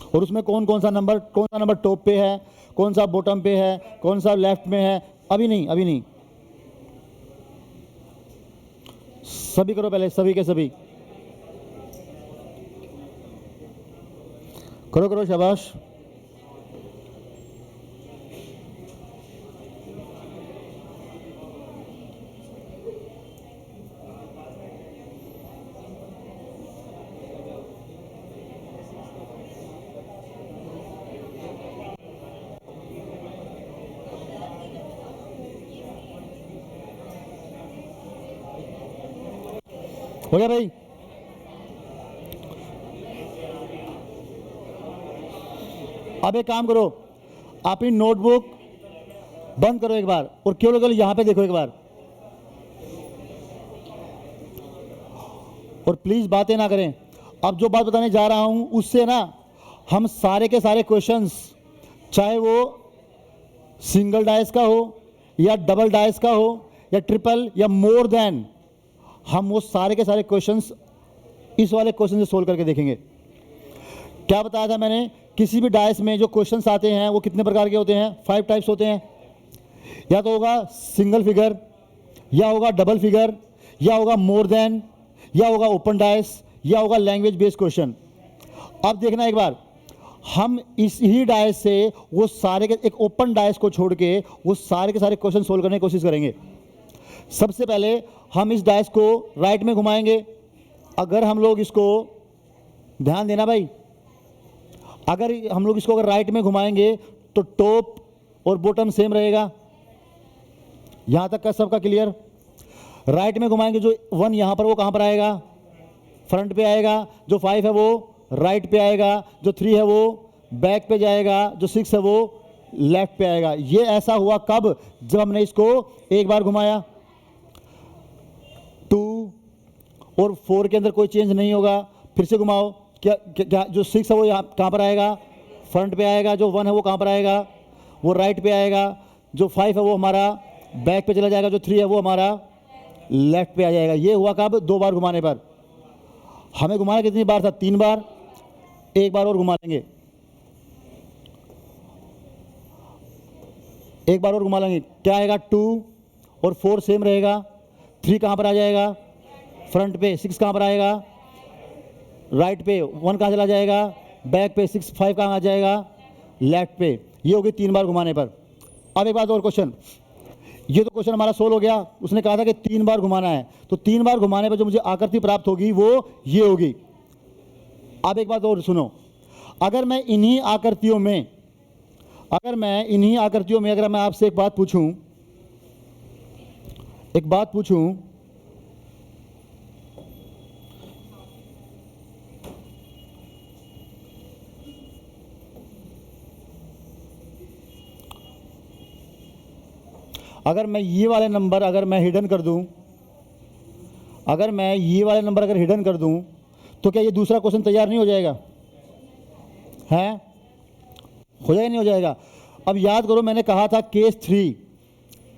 और उसमें कौन कौन सा नंबर टॉप पे है, कौन सा बॉटम पे है, कौन सा लेफ्ट में है। अभी नहीं, अभी नहीं, सभी करो पहले, सभी के सभी करो करो, शाबाश। हो गया भाई। अब एक काम करो, अपनी नोटबुक बंद करो एक बार और केवल यहां पे देखो एक बार, और प्लीज बातें ना करें। अब जो बात बताने जा रहा हूं उससे ना हम सारे के सारे क्वेश्चंस, चाहे वो सिंगल डाइस का हो या डबल डाइस का हो या ट्रिपल या मोर देन, हम वो सारे के सारे क्वेश्चंस इस वाले क्वेश्चन से सोल्व करके देखेंगे। क्या बताया था मैंने, किसी भी डाइस में जो क्वेश्चंस आते हैं वो कितने प्रकार के होते हैं, 5 टाइप्स होते हैं। या तो होगा सिंगल फिगर, या होगा डबल फिगर, या होगा मोर देन, या होगा ओपन डाइस, या होगा लैंग्वेज बेस्ड क्वेश्चन। अब देखना एक बार, हम इस ही डाइस से वो सारे के, एक ओपन डाइस को छोड़ के वो सारे के सारे क्वेश्चन सोल्व करने की कोशिश करेंगे। सबसे पहले हम इस डाइस को राइट में घुमाएंगे। अगर हम लोग इसको, ध्यान देना भाई, अगर हम लोग इसको अगर राइट में घुमाएंगे तो टॉप और बॉटम सेम रहेगा। यहां तक का सबका क्लियर। राइट में घुमाएंगे, जो 1 यहां पर वो कहां पर आएगा, फ्रंट पे आएगा। जो 5 है वो राइट पे आएगा। जो 3 है वो बैक पे जाएगा। जो 6 है वो लेफ्ट पे आएगा। ये ऐसा हुआ कब, जब हमने इसको एक बार घुमाया। 2 और 4 के अंदर कोई चेंज नहीं होगा। फिर से घुमाओ, क्या जो 6 है वो यहाँ कहाँ पर आएगा, फ्रंट पे आएगा। जो 1 है वो कहाँ पर आएगा, वो राइट पे आएगा। जो 5 है वो हमारा बैक पे चला जाएगा। जो 3 है वो हमारा लेफ्ट पे आ जाएगा। ये हुआ कब, 2 बार घुमाने पर। हमें घुमाना कितनी बार था, 3 बार। एक बार और घुमा लेंगे, एक बार और घुमा लेंगे। क्या आएगा, 2 और 4 सेम रहेगा। 3 कहाँ पर आ जाएगा, फ्रंट पे। 6 कहाँ पर आएगा, राइट पे। 1 कहाँ चला जाएगा, बैक पे। 6 5 कहाँ आ जाएगा, लेफ्ट पे। ये होगी 3 बार घुमाने पर। अब एक बात और, क्वेश्चन, ये तो क्वेश्चन हमारा सोल्व हो गया। उसने कहा था कि 3 बार घुमाना है, तो 3 बार घुमाने पर जो मुझे आकृति प्राप्त होगी वो ये होगी। अब एक बात और सुनो, अगर मैं इन्हीं आकृतियों में अगर मैं आपसे एक बात पूछूं एक बात पूछूं, अगर मैं ये वाले नंबर अगर मैं हिडन कर दूं, अगर मैं ये वाले नंबर अगर हिडन कर दूं, तो क्या ये दूसरा क्वेश्चन तैयार नहीं हो जाएगा? है, हो जाएगा नहीं हो जाएगा? अब याद करो, मैंने कहा था केस 3,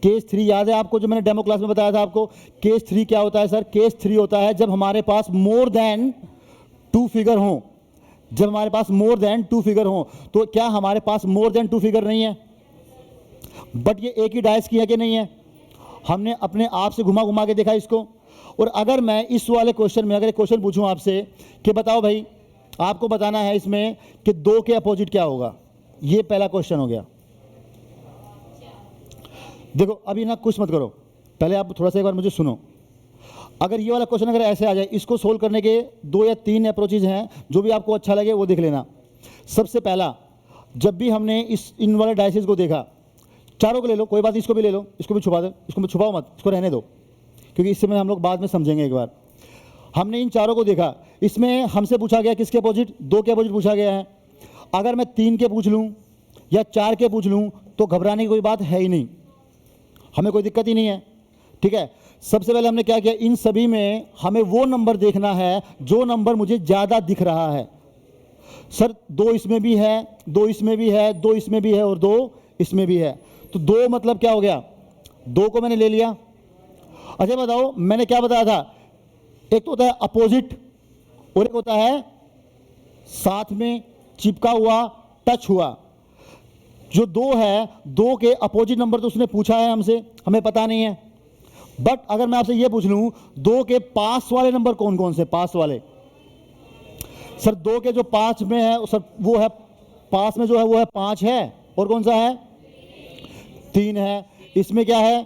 केस 3 याद है आपको, जो मैंने डेमो क्लास में बताया था आपको? केस 3 क्या होता है सर? केस 3 होता है जब हमारे पास मोर देन 2 फिगर हों, जब हमारे पास मोर देन 2 फिगर हों। तो क्या हमारे पास मोर देन 2 फिगर नहीं है? बट ये एक ही डायस की है कि नहीं है? हमने अपने आप से घुमा घुमा के देखा इसको। और अगर मैं इस वाले क्वेश्चन में अगर एक क्वेश्चन पूछूं आपसे कि बताओ भाई, आपको बताना है इसमें कि 2 के अपोजिट क्या होगा, ये पहला क्वेश्चन हो गया। देखो अभी ना कुछ मत करो, पहले आप थोड़ा सा एक बार मुझे सुनो। अगर ये वाला क्वेश्चन अगर ऐसे आ जाए, इसको सोल्व करने के 2 या 3 अप्रोचेज हैं, जो भी आपको अच्छा लगे वो देख लेना। सबसे पहला, जब भी हमने इन वाले डाइसेस को देखा, चारों को ले लो, कोई बात नहीं, इसको भी ले लो, इसको भी छुपा दो, इसको छुपाओ मत, इसको रहने दो, क्योंकि इससे में हम लोग बाद में समझेंगे। एक बार हमने इन चारों को देखा, इसमें हमसे पूछा गया किसके अपोजिट? 2 के अपोजिट पूछा गया है। अगर मैं 3 के पूछ लूँ या 4 के पूछ लूँ तो घबराने की कोई बात है ही नहीं, हमें कोई दिक्कत ही नहीं है। ठीक है, सबसे पहले हमने क्या किया, इन सभी में हमें वो नंबर देखना है जो नंबर मुझे ज़्यादा दिख रहा है। सर 2 इसमें भी है, 2 इसमें भी है, 2 इसमें भी है और 2 इसमें भी है। तो 2 मतलब क्या हो गया? 2 को मैंने ले लिया। अच्छा बताओ, मैंने क्या बताया था? एक तो होता है अपोजिट और एक होता है साथ में चिपका हुआ, टच हुआ। जो 2 है, 2 के अपोजिट नंबर तो उसने पूछा है हमसे, हमें पता नहीं है। बट अगर मैं आपसे ये पूछ लूं 2 के पास वाले नंबर कौन कौन से? पास वाले सर 2 के जो 5 में है सर, वो है पास में जो है वो है 5 है, और कौन सा है? 3 है। इसमें क्या है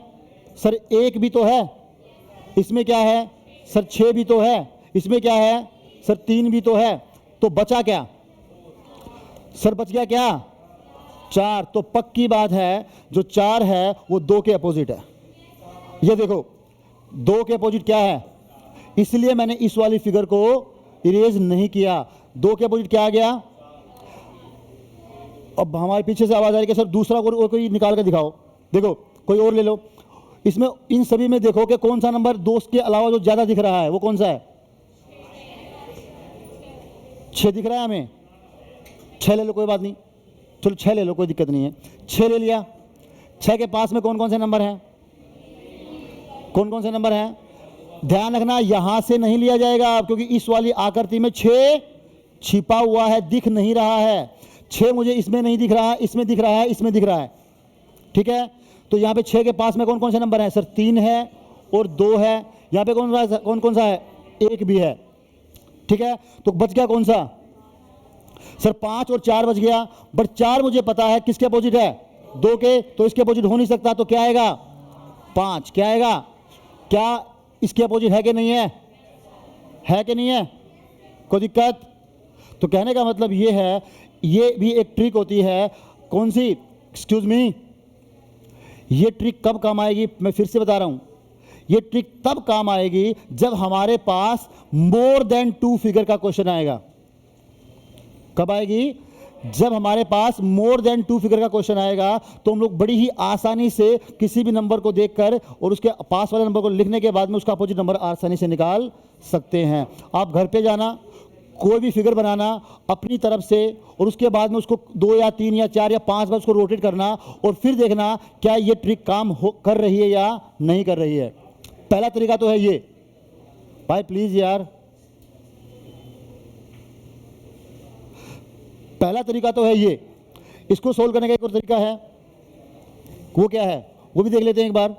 सर? 1 भी तो है। इसमें क्या है सर? 6 भी तो है। इसमें क्या है सर? 3 भी तो है। तो बचा क्या सर? बच गया क्या? 4। तो पक्की बात है, जो 4 है वो 2 के अपोजिट है। ये देखो 2 के अपोजिट क्या है, इसलिए मैंने इस वाली फिगर को इरेज नहीं किया। 2 के अपोजिट क्या आ गया? अब हमारे पीछे से आवाज आ रही है कि सर दूसरा कोई निकाल कर दिखाओ। देखो कोई और ले लो, इसमें इन सभी में देखो कि कौन सा नंबर 2 के अलावा जो ज्यादा दिख रहा है वो कौन सा है? 6 दिख रहा है हमें। 6 ले लो, कोई बात नहीं, चलो 6 ले लो, कोई दिक्कत नहीं है। 6 ले लिया। 6 के पास में कौन कौन से नंबर हैं? कौन कौन से नंबर हैं? ध्यान रखना, यहां से नहीं लिया जाएगा, क्योंकि इस वाली आकृति में 6 छिपा हुआ है, दिख नहीं रहा है। 6 मुझे इसमें नहीं दिख रहा है, इसमें दिख रहा है, इसमें दिख रहा है। ठीक है, तो यहाँ पे 6 के पास में कौन कौन से नंबर हैं सर? 3 है और 2 है। यहाँ पे कौन कौन सा है? 1 भी है। ठीक है, तो बच गया कौन सा सर? 5 और 4 बच गया। बट 4 मुझे पता है किसके अपोजिट है? 2 के, तो इसके अपोजिट हो नहीं सकता, तो क्या आएगा? 5। क्या आएगा? क्या इसके अपोजिट है कि नहीं है? है कि नहीं है? कोई दिक्कत? तो कहने का मतलब ये है, ये भी एक ट्रिक होती है। कौन सी? एक्सक्यूज मी, ये ट्रिक कब काम आएगी? मैं फिर से बता रहा हूं, ये ट्रिक तब काम आएगी जब हमारे पास मोर देन 2 फिगर का क्वेश्चन आएगा। कब आएगी? जब हमारे पास मोर देन 2 फिगर का क्वेश्चन आएगा, तो हम लोग बड़ी ही आसानी से किसी भी नंबर को देखकर और उसके पास वाले नंबर को लिखने के बाद में उसका अपोजिट नंबर आसानी से निकाल सकते हैं। आप घर पे जाना, कोई भी फिगर बनाना अपनी तरफ से, और उसके बाद में उसको 2 या 3 या 4 या 5 बार उसको रोटेट करना, और फिर देखना क्या ये ट्रिक काम कर रही है या नहीं कर रही है। पहला तरीका तो है ये। भाई प्लीज यार, पहला तरीका तो है ये। इसको सोल्व करने का एक और तरीका है, वो क्या है वो भी देख लेते हैं एक बार।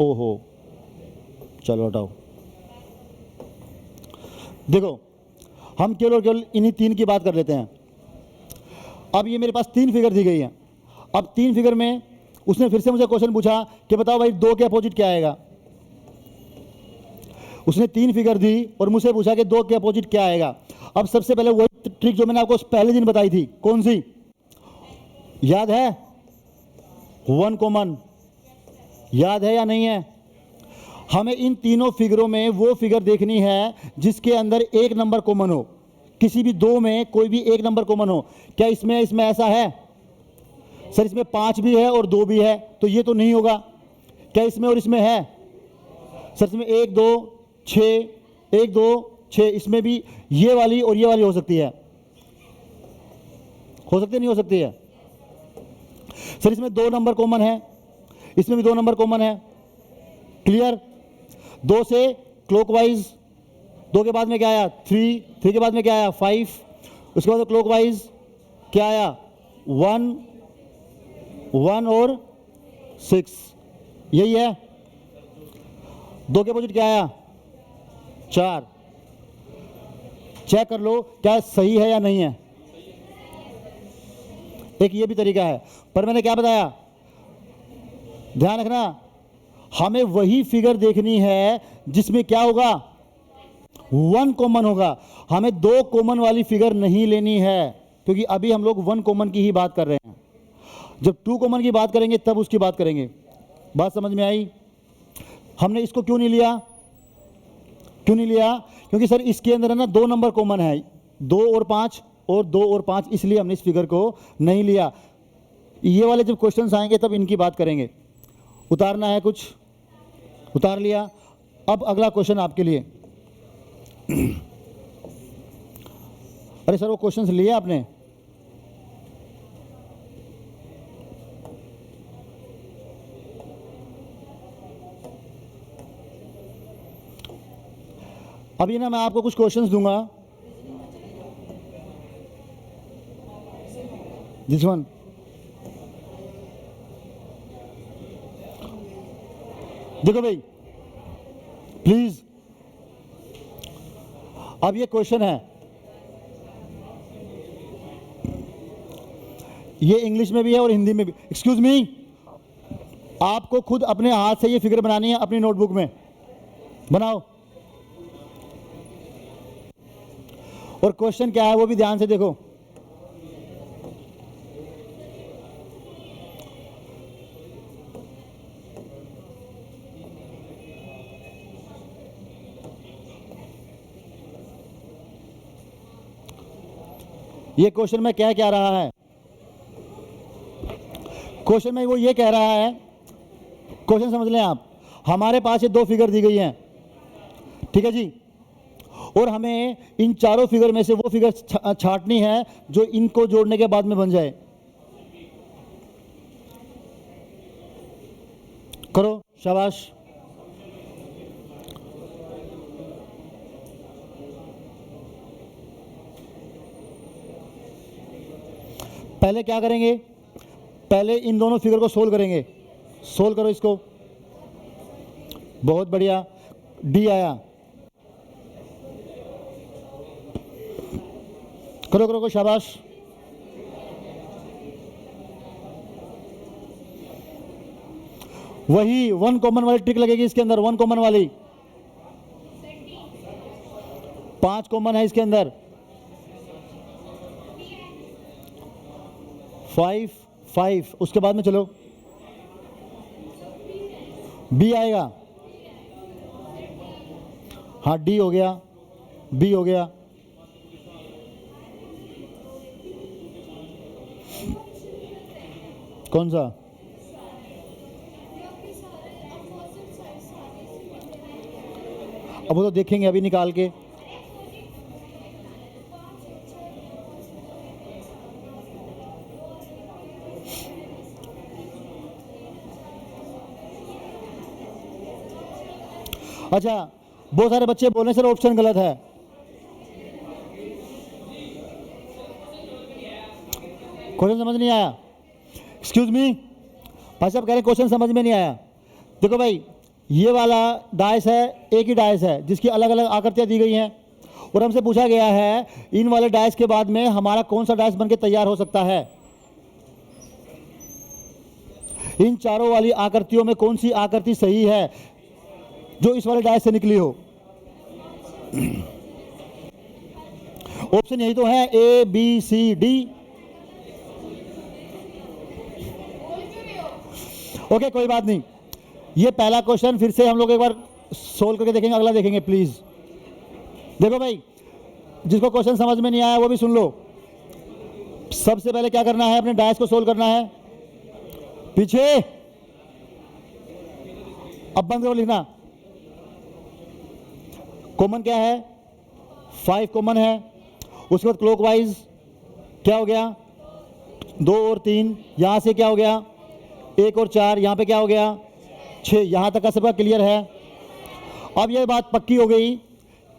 ओहो, चलो हटाओ। देखो हम केवल और केवल इन्हीं 3 की बात कर लेते हैं। अब ये मेरे पास 3 फिगर दी गई है। अब 3 फिगर में उसने फिर से मुझे क्वेश्चन पूछा कि बताओ भाई 2 के अपोजिट क्या आएगा। उसने 3 फिगर दी और मुझसे पूछा कि 2 के अपोजिट क्या आएगा। अब सबसे पहले वही ट्रिक जो मैंने आपको पहले दिन बताई थी, कौन सी याद है? 1 कॉमन, याद है या नहीं है? हमें इन तीनों फिगरों में वो फिगर देखनी है जिसके अंदर एक नंबर कॉमन हो। किसी भी दो में कोई भी एक नंबर कॉमन हो। क्या इसमें ऐसा है? सर इसमें 5 भी है और 2 भी है, तो ये तो नहीं होगा। क्या इसमें और इसमें है? सर इसमें 1 2 6, 1 2 6, इसमें भी ये वाली और ये वाली हो सकती है। हो सकती है, नहीं हो सकती है? सर इसमें 2 नंबर कॉमन है, इसमें भी 2 नंबर कॉमन है। क्लियर? 2 से क्लॉकवाइज, 2 के बाद में क्या आया? 3, 3 के बाद में क्या आया? 5, उसके बाद क्लॉकवाइज क्या आया? 1, 1 और 6, यही है। 2 के अपोजिट क्या आया? 4। चेक कर लो क्या सही है या नहीं है। एक ये भी तरीका है, पर मैंने क्या बताया, ध्यान रखना, हमें वही फिगर देखनी है जिसमें क्या होगा? 1 कॉमन होगा। हमें 2 कॉमन वाली फिगर नहीं लेनी है, क्योंकि अभी हम लोग 1 कॉमन की ही बात कर रहे हैं। जब 2 कॉमन की बात करेंगे तब उसकी बात करेंगे। बात समझ में आई? हमने इसको क्यों नहीं लिया? क्यों नहीं लिया? क्योंकि सर इसके अंदर है ना 2 नंबर कॉमन है, 2 और 5 और 2 और 5, इसलिए हमने इस फिगर को नहीं लिया। ये वाले जब क्वेश्चंस आएंगे तब इनकी बात करेंगे। उतारना है कुछ? उतार लिया। अब अगला क्वेश्चन आपके लिए। अरे सर वो क्वेश्चंस लिए आपने? अभी ना मैं आपको कुछ क्वेश्चंस दूंगा। दिस वन, देखो भाई प्लीज, अब ये क्वेश्चन है, ये इंग्लिश में भी है और हिंदी में भी। एक्सक्यूज मी, आपको खुद अपने हाथ से ये फिगर बनानी है, अपनी नोटबुक में बनाओ। और क्वेश्चन क्या है वो भी ध्यान से देखो। ये क्वेश्चन में क्या कह रहा है? क्वेश्चन में वो ये कह रहा है, क्वेश्चन समझ लें आप, हमारे पास ये 2 फिगर दी गई हैं, ठीक है जी, और हमें इन चारों फिगर में से वो फिगर छांटनी है जो इनको जोड़ने के बाद में बन जाए। करो, शाबाश। पहले क्या करेंगे? पहले इन दोनों फिगर को सोल्व करेंगे। सोल्व करो इसको, बहुत बढ़िया, डी आया। करो करो करो, शाबाश। वही 1 कॉमन वाली ट्रिक लगेगी इसके अंदर, 1 कॉमन वाली। 5 कॉमन है इसके अंदर, 5 5, उसके बाद में चलो बी आएगा। हाँ, डी हो गया, बी हो गया, कौन सा? अब वो तो देखेंगे अभी निकाल के। अच्छा, बहुत सारे बच्चे बोल रहे हैं सर ऑप्शन गलत है। क्वेश्चन समझ नहीं आया? एक्सक्यूज मी, भाई साहब कह रहे हैं क्वेश्चन समझ में नहीं आया। देखो भाई, ये वाला डाइस है, एक ही डाइस है जिसकी अलग अलग आकृतियां दी गई हैं, और हमसे पूछा गया है इन वाले डाइस के बाद में हमारा कौन सा डाइस बनके तैयार हो सकता है। इन चारों वाली आकृतियों में कौन सी आकृति सही है जो इस वाले डाइस से निकली हो। ऑप्शन यही तो है, A B C D. Okay, कोई बात नहीं। ये पहला क्वेश्चन फिर से हम लोग एक बार सोल्व करके देखेंगे, अगला देखेंगे प्लीज। देखो भाई, जिसको क्वेश्चन समझ में नहीं आया वो भी सुन लो। सबसे पहले क्या करना है, अपने डायस को सोल्व करना है। पीछे अब बंद करो लिखना। कॉमन क्या है, 5 कॉमन है। उसके बाद क्लॉकवाइज क्या हो गया, 2 और 3। यहां से क्या हो गया, 1 और 4। यहां पे क्या हो गया, 6। यहां तक का सब क्लियर है। अब यह बात पक्की हो गई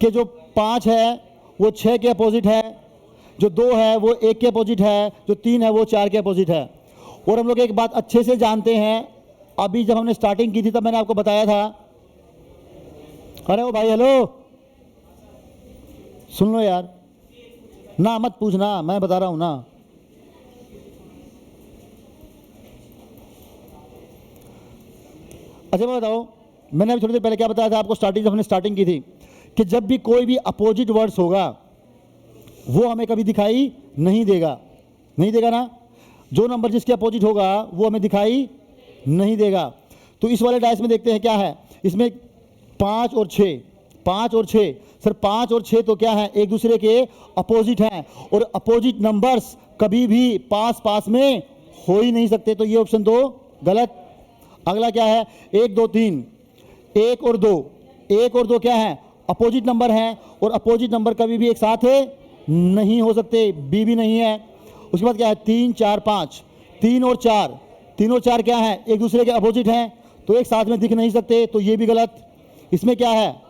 कि जो 5 है वो 6 के अपोजिट है, जो 2 है वो 1 के अपोजिट है, जो 3 है वो 4 के अपोजिट है। और हम लोग एक बात अच्छे से जानते हैं, अभी जब हमने स्टार्टिंग की थी तब मैंने आपको बताया था। अरे ओ भाई, हेलो, सुन लो यार, ना मत पूछना, मैं बता रहा हूं ना। अच्छा मैं बताओ, मैंने अभी थोड़ी देर पहले क्या बताया था आपको, स्टार्टिंग जब हमने स्टार्टिंग की थी, कि जब भी कोई भी अपोजिट वर्ड्स होगा वो हमें कभी दिखाई नहीं देगा। नहीं देगा ना, जो नंबर जिसके अपोजिट होगा वो हमें दिखाई नहीं देगा। तो इस वाले डायस में देखते हैं क्या है, इसमें 5 और 6, 5 और 6। सर 5 और 6 तो क्या है, एक दूसरे के अपोजिट हैं, और अपोजिट नंबर्स कभी भी पास पास में हो ही नहीं सकते, तो ये ऑप्शन तो गलत। अगला क्या है, 1 2 3, 1 और 2, 1 और 2 क्या है, अपोजिट नंबर हैं, और अपोजिट नंबर कभी भी एक साथ नहीं हो सकते, बी भी नहीं है। उसके बाद क्या है, 3 4 5, 3 और 4, 3 और 4 क्या है, एक दूसरे के अपोजिट हैं, तो एक साथ में दिख नहीं सकते, तो ये भी गलत। इसमें क्या है,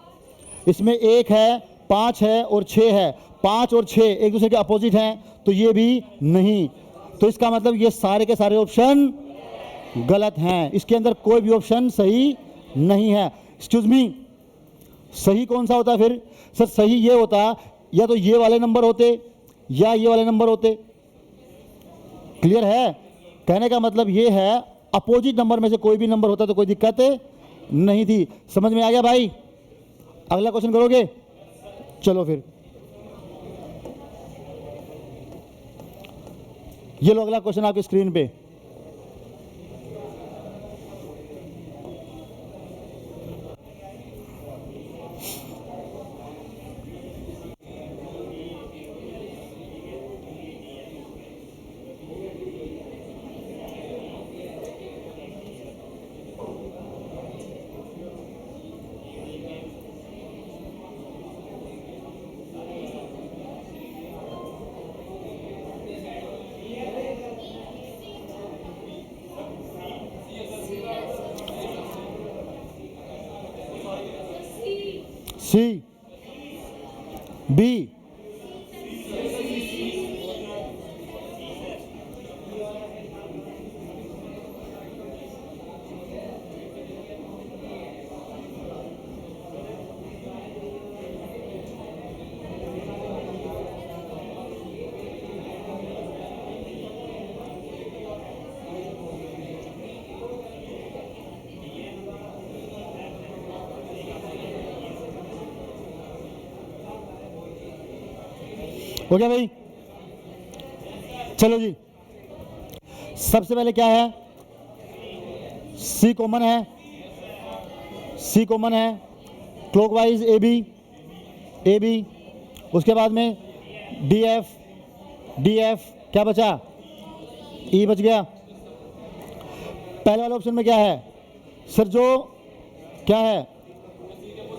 इसमें 1 है, 5 है और 6 है, 5 और 6 एक दूसरे के अपोजिट हैं, तो ये भी नहीं। तो इसका मतलब ये सारे के सारे ऑप्शन गलत हैं, इसके अंदर कोई भी ऑप्शन सही नहीं है। एक्सक्यूज मी, सही कौन सा होता फिर? सर सही ये होता, या तो ये वाले नंबर होते या ये वाले नंबर होते। क्लियर है? कहने का मतलब ये है, अपोजिट नंबर में से कोई भी नंबर होता तो कोई दिक्कत नहीं थी। समझ में आ गया भाई? अगला क्वेश्चन करोगे? चलो फिर, ये लो अगला क्वेश्चन आपकी स्क्रीन पे। सी, बी, हो गया भाई? चलो जी, सबसे पहले क्या है, सी कॉमन है, सी कॉमन है। Clockwise A B, A B. उसके बाद में डी एफ, डी एफ। क्या बचा? ई बच गया। पहले वाले ऑप्शन में क्या है सर, जो क्या है,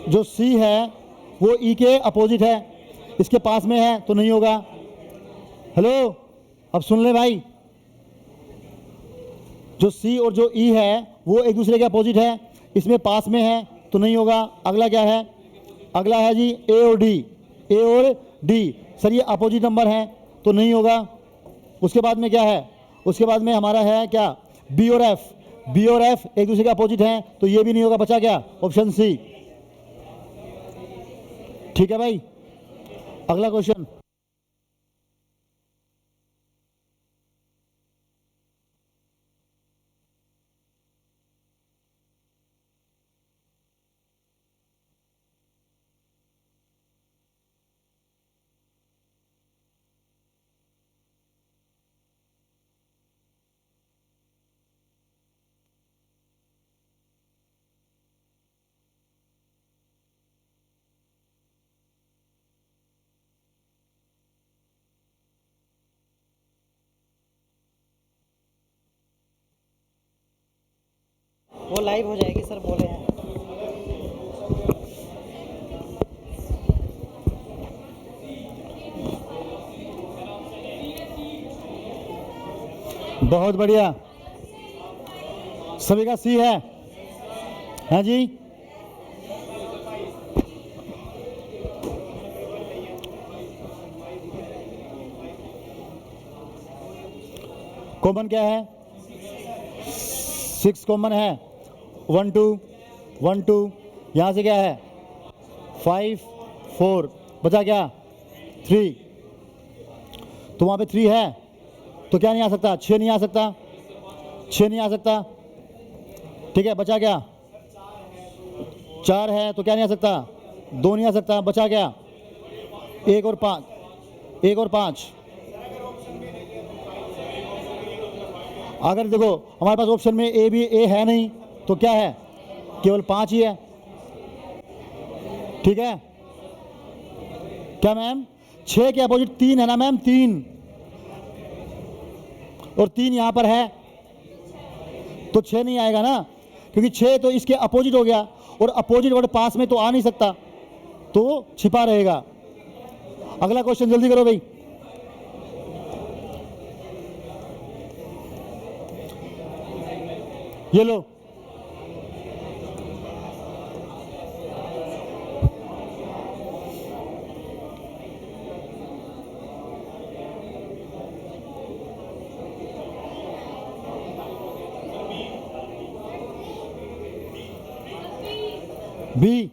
जो सी है वो ई के अपोजिट है, इसके पास में है तो नहीं होगा। हेलो, अब सुन ले भाई, जो सी और जो ई है वो एक दूसरे के अपोजिट है, इसमें पास में है तो नहीं होगा। अगला क्या है, अगला है जी ए और डी, ए और डी। सर ये अपोजिट नंबर है तो नहीं होगा। उसके बाद में क्या है, उसके बाद में हमारा है क्या, बी और एफ, बी और एफ एक दूसरे के अपोजिट हैं तो ये भी नहीं होगा। बचा क्या, ऑप्शन सी। ठीक है भाई, अगला क्वेश्चन। वो लाइव हो जाएगी सर, बोले हैं। बहुत बढ़िया, सभी का सी है। हाँ जी, कॉमन क्या है? 6 कॉमन है। 1 2 1 2, यहाँ से क्या है? 5 4, बचा क्या? 3। तो वहाँ पे 3 है तो क्या नहीं आ सकता? 6 नहीं आ सकता, 6 नहीं आ सकता। ठीक है, बचा क्या? 4 है तो क्या नहीं आ सकता? 2 नहीं आ सकता, बचा क्या? 1 और 5, 1 और 5। अगर देखो हमारे पास ऑप्शन में ए है नहीं तो क्या है? केवल 5 ही है। ठीक है क्या मैम? 6 के अपोजिट 3 है ना मैम, 3 और 3 यहां पर है तो 6 नहीं आएगा ना, क्योंकि 6 तो इसके अपोजिट हो गया और अपोजिट वर्ड पास में तो आ नहीं सकता, तो छिपा रहेगा। अगला क्वेश्चन जल्दी करो भाई। ये लो, बी।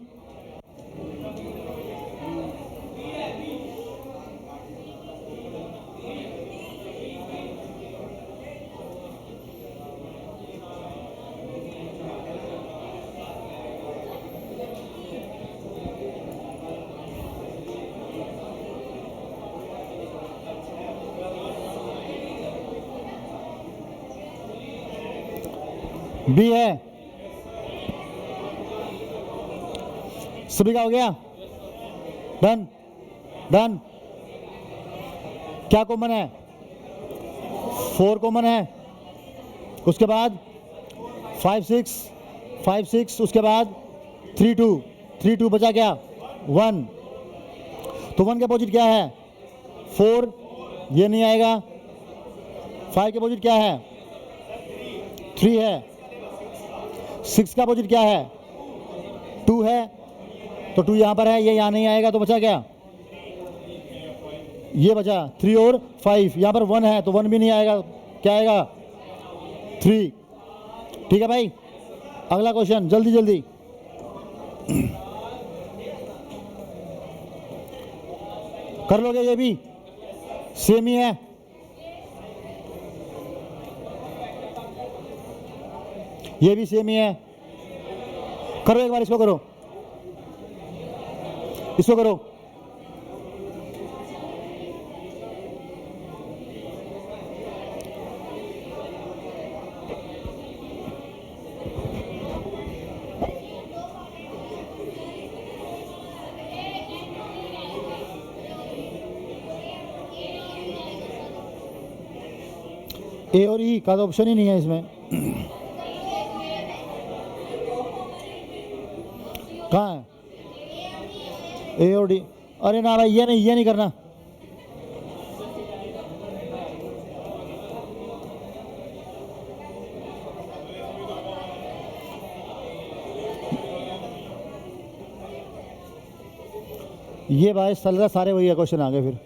बी है। सभी का हो गया? Done done. क्या कॉमन है? 4 कॉमन है, उसके बाद 5 6, उसके बाद 3 2, बचा क्या? 1। तो 1 के अपोजिट क्या है? 4, ये नहीं आएगा। 5 के अपोजिट क्या है? 3 है। 6 का अपोजिट क्या है? 2 है, तो 2 यहाँ पर है, ये यहाँ नहीं आएगा, तो बचा क्या? ये बचा 3 और 5। यहाँ पर 1 है तो 1 भी नहीं आएगा, क्या आएगा? 3। ठीक है भाई, अगला क्वेश्चन जल्दी जल्दी। कर लोगे? ये भी सेम ही है। ये भी सेम ही है। करो एक बार, इसको करो, इसको करो। ए और ई का तो ऑप्शन ही नहीं है इसमें। कहाँ है ए और डी? अरे ना भाई, ये नहीं करना। ये भाई सलरा सारे वही है क्वेश्चन आ गए फिर।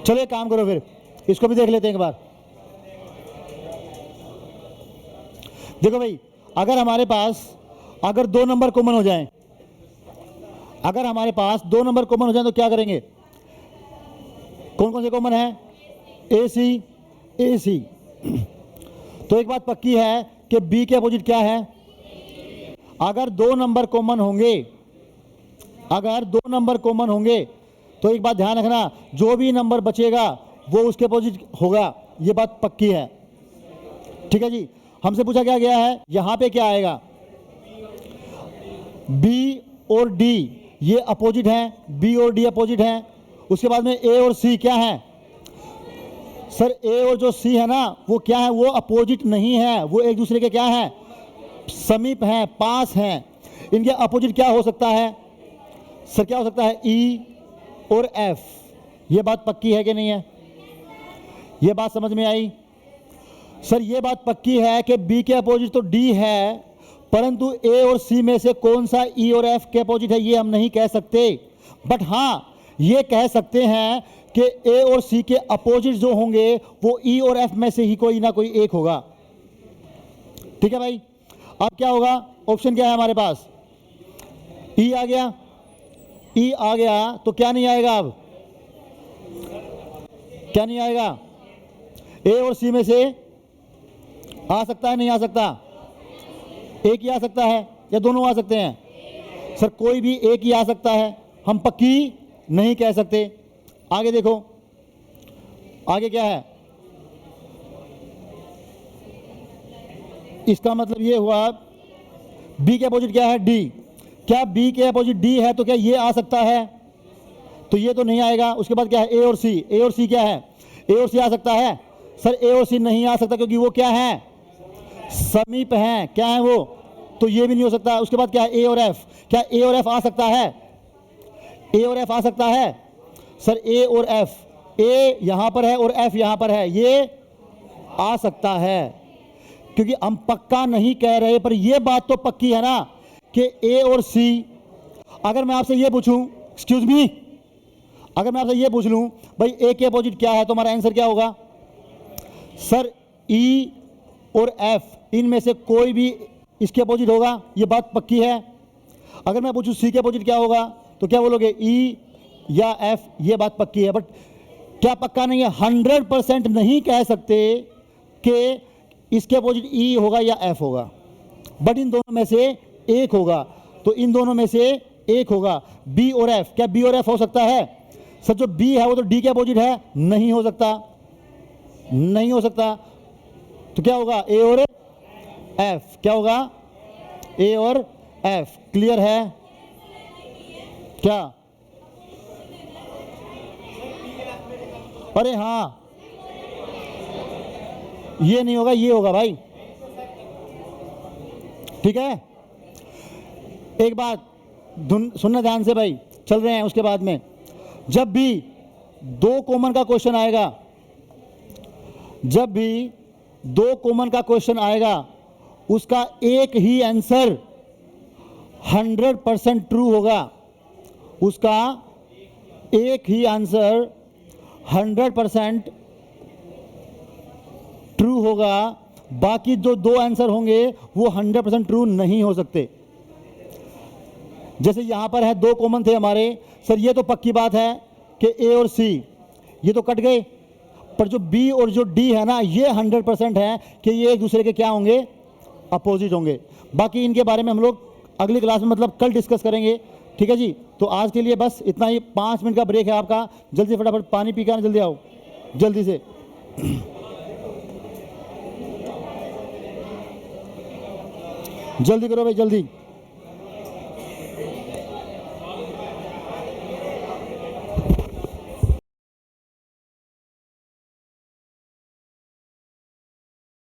चलो एक काम करो, फिर इसको भी देख लेते हैं एक बार। देखो भाई, अगर हमारे पास अगर 2 नंबर कॉमन हो जाएं, अगर हमारे पास 2 नंबर कॉमन हो जाएं तो क्या करेंगे? कौन कौन से कॉमन है? ए सी। तो एक बात पक्की है कि बी के अपोजिट क्या है? अगर 2 नंबर कॉमन होंगे, अगर 2 नंबर कॉमन होंगे तो एक बात ध्यान रखना, जो भी नंबर बचेगा वो उसके अपोजिट होगा, ये बात पक्की है। ठीक है जी। हमसे पूछा क्या गया है, यहां पे क्या आएगा? बी और डी ये अपोजिट हैं, बी और डी अपोजिट हैं। उसके बाद में ए और सी क्या है? सर ए और जो सी है ना वो क्या है, वो अपोजिट नहीं है, वो एक दूसरे के क्या है, समीप हैं, पास हैं। इनके अपोजिट क्या हो सकता है सर, क्या हो सकता है, ई और एफ। ये बात पक्की है कि नहीं है, ये बात समझ में आई सर? ये बात पक्की है कि बी के अपोजिट तो डी है, परंतु ए और सी में से कौन सा ई और एफ के अपोजिट है ये हम नहीं कह सकते। बट हाँ ये कह सकते हैं कि ए और सी के अपोजिट जो होंगे वो ई और एफ में से ही कोई ना कोई एक होगा। ठीक है भाई, अब क्या होगा, ऑप्शन क्या है हमारे पास, ई आ गया, ई आ गया तो क्या नहीं आएगा, अब क्या नहीं आएगा, ए और सी में से आ सकता है नहीं आ सकता, एक ही आ सकता है या दोनों आ सकते हैं? सर कोई भी एक ही आ सकता है, हम पक्की नहीं कह सकते। आगे देखो, आगे क्या है, इसका मतलब ये हुआ बी के अपोजिट क्या है, डी। क्या बी के अपोजिट डी है तो क्या ये आ सकता है, तो ये तो नहीं आएगा। उसके बाद क्या है, ए और सी। ए और सी क्या है, ए और सी आ सकता है? सर ए और सी नहीं आ सकता क्योंकि वो क्या है, समीप हैं। क्या है वो, तो ये भी नहीं हो सकता। उसके बाद क्या है, ए और एफ। क्या ए और एफ आ सकता है, ए और एफ आ सकता है? सर ए और एफ, ए यहां पर है और एफ यहां पर है, ये आ सकता है क्योंकि हम पक्का नहीं कह रहे, पर ये बात तो पक्की है ना कि ए और सी। अगर मैं आपसे ये पूछूं, एक्सक्यूज मी, अगर मैं आपसे ये पूछ लूं भाई ए के अपोजिट क्या है तो हमारा आंसर क्या होगा? सर ई और एफ इनमें से कोई भी इसके अपोजिट होगा, ये बात पक्की है। अगर मैं पूछूं सी के अपोजिट क्या होगा तो क्या बोलोगे, ई या एफ, ये बात पक्की है। बट क्या पक्का नहीं है, 100% नहीं कह सकते कि इसके अपोजिट ई होगा या एफ होगा, बट इन दोनों में से एक होगा। तो इन दोनों में से एक होगा, बी और एफ। क्या बी और एफ हो सकता है? सर जो बी है वो तो डी के अपोजिट है, नहीं हो सकता, नहीं हो सकता। तो क्या होगा, ए और एफ। क्या होगा, ए और एफ। क्लियर है क्या? अरे हाँ, ये नहीं होगा, ये होगा भाई। ठीक है, एक बात सुनना ध्यान से भाई, चल रहे हैं उसके बाद में। जब भी दो कॉमन का क्वेश्चन आएगा, जब भी दो कॉमन का क्वेश्चन आएगा उसका एक ही आंसर 100% ट्रू होगा, उसका एक ही आंसर 100% ट्रू होगा। बाकी जो दो आंसर होंगे वो 100% ट्रू नहीं हो सकते। जैसे यहां पर है, दो कॉमन थे हमारे, सर ये तो पक्की बात है कि ए और सी ये तो कट गए, पर जो बी और जो डी है ना, ये 100% है कि ये एक दूसरे के क्या होंगे, अपोजिट होंगे। बाकी इनके बारे में हम लोग अगली क्लास में मतलब कल डिस्कस करेंगे। ठीक है जी, तो आज के लिए बस इतना ही। 5 मिनट का ब्रेक है आपका, जल्दी फटाफट पानी पी के आना, जल्दी आओ, जल्दी से। जल्दी करो भाई, जल्दी।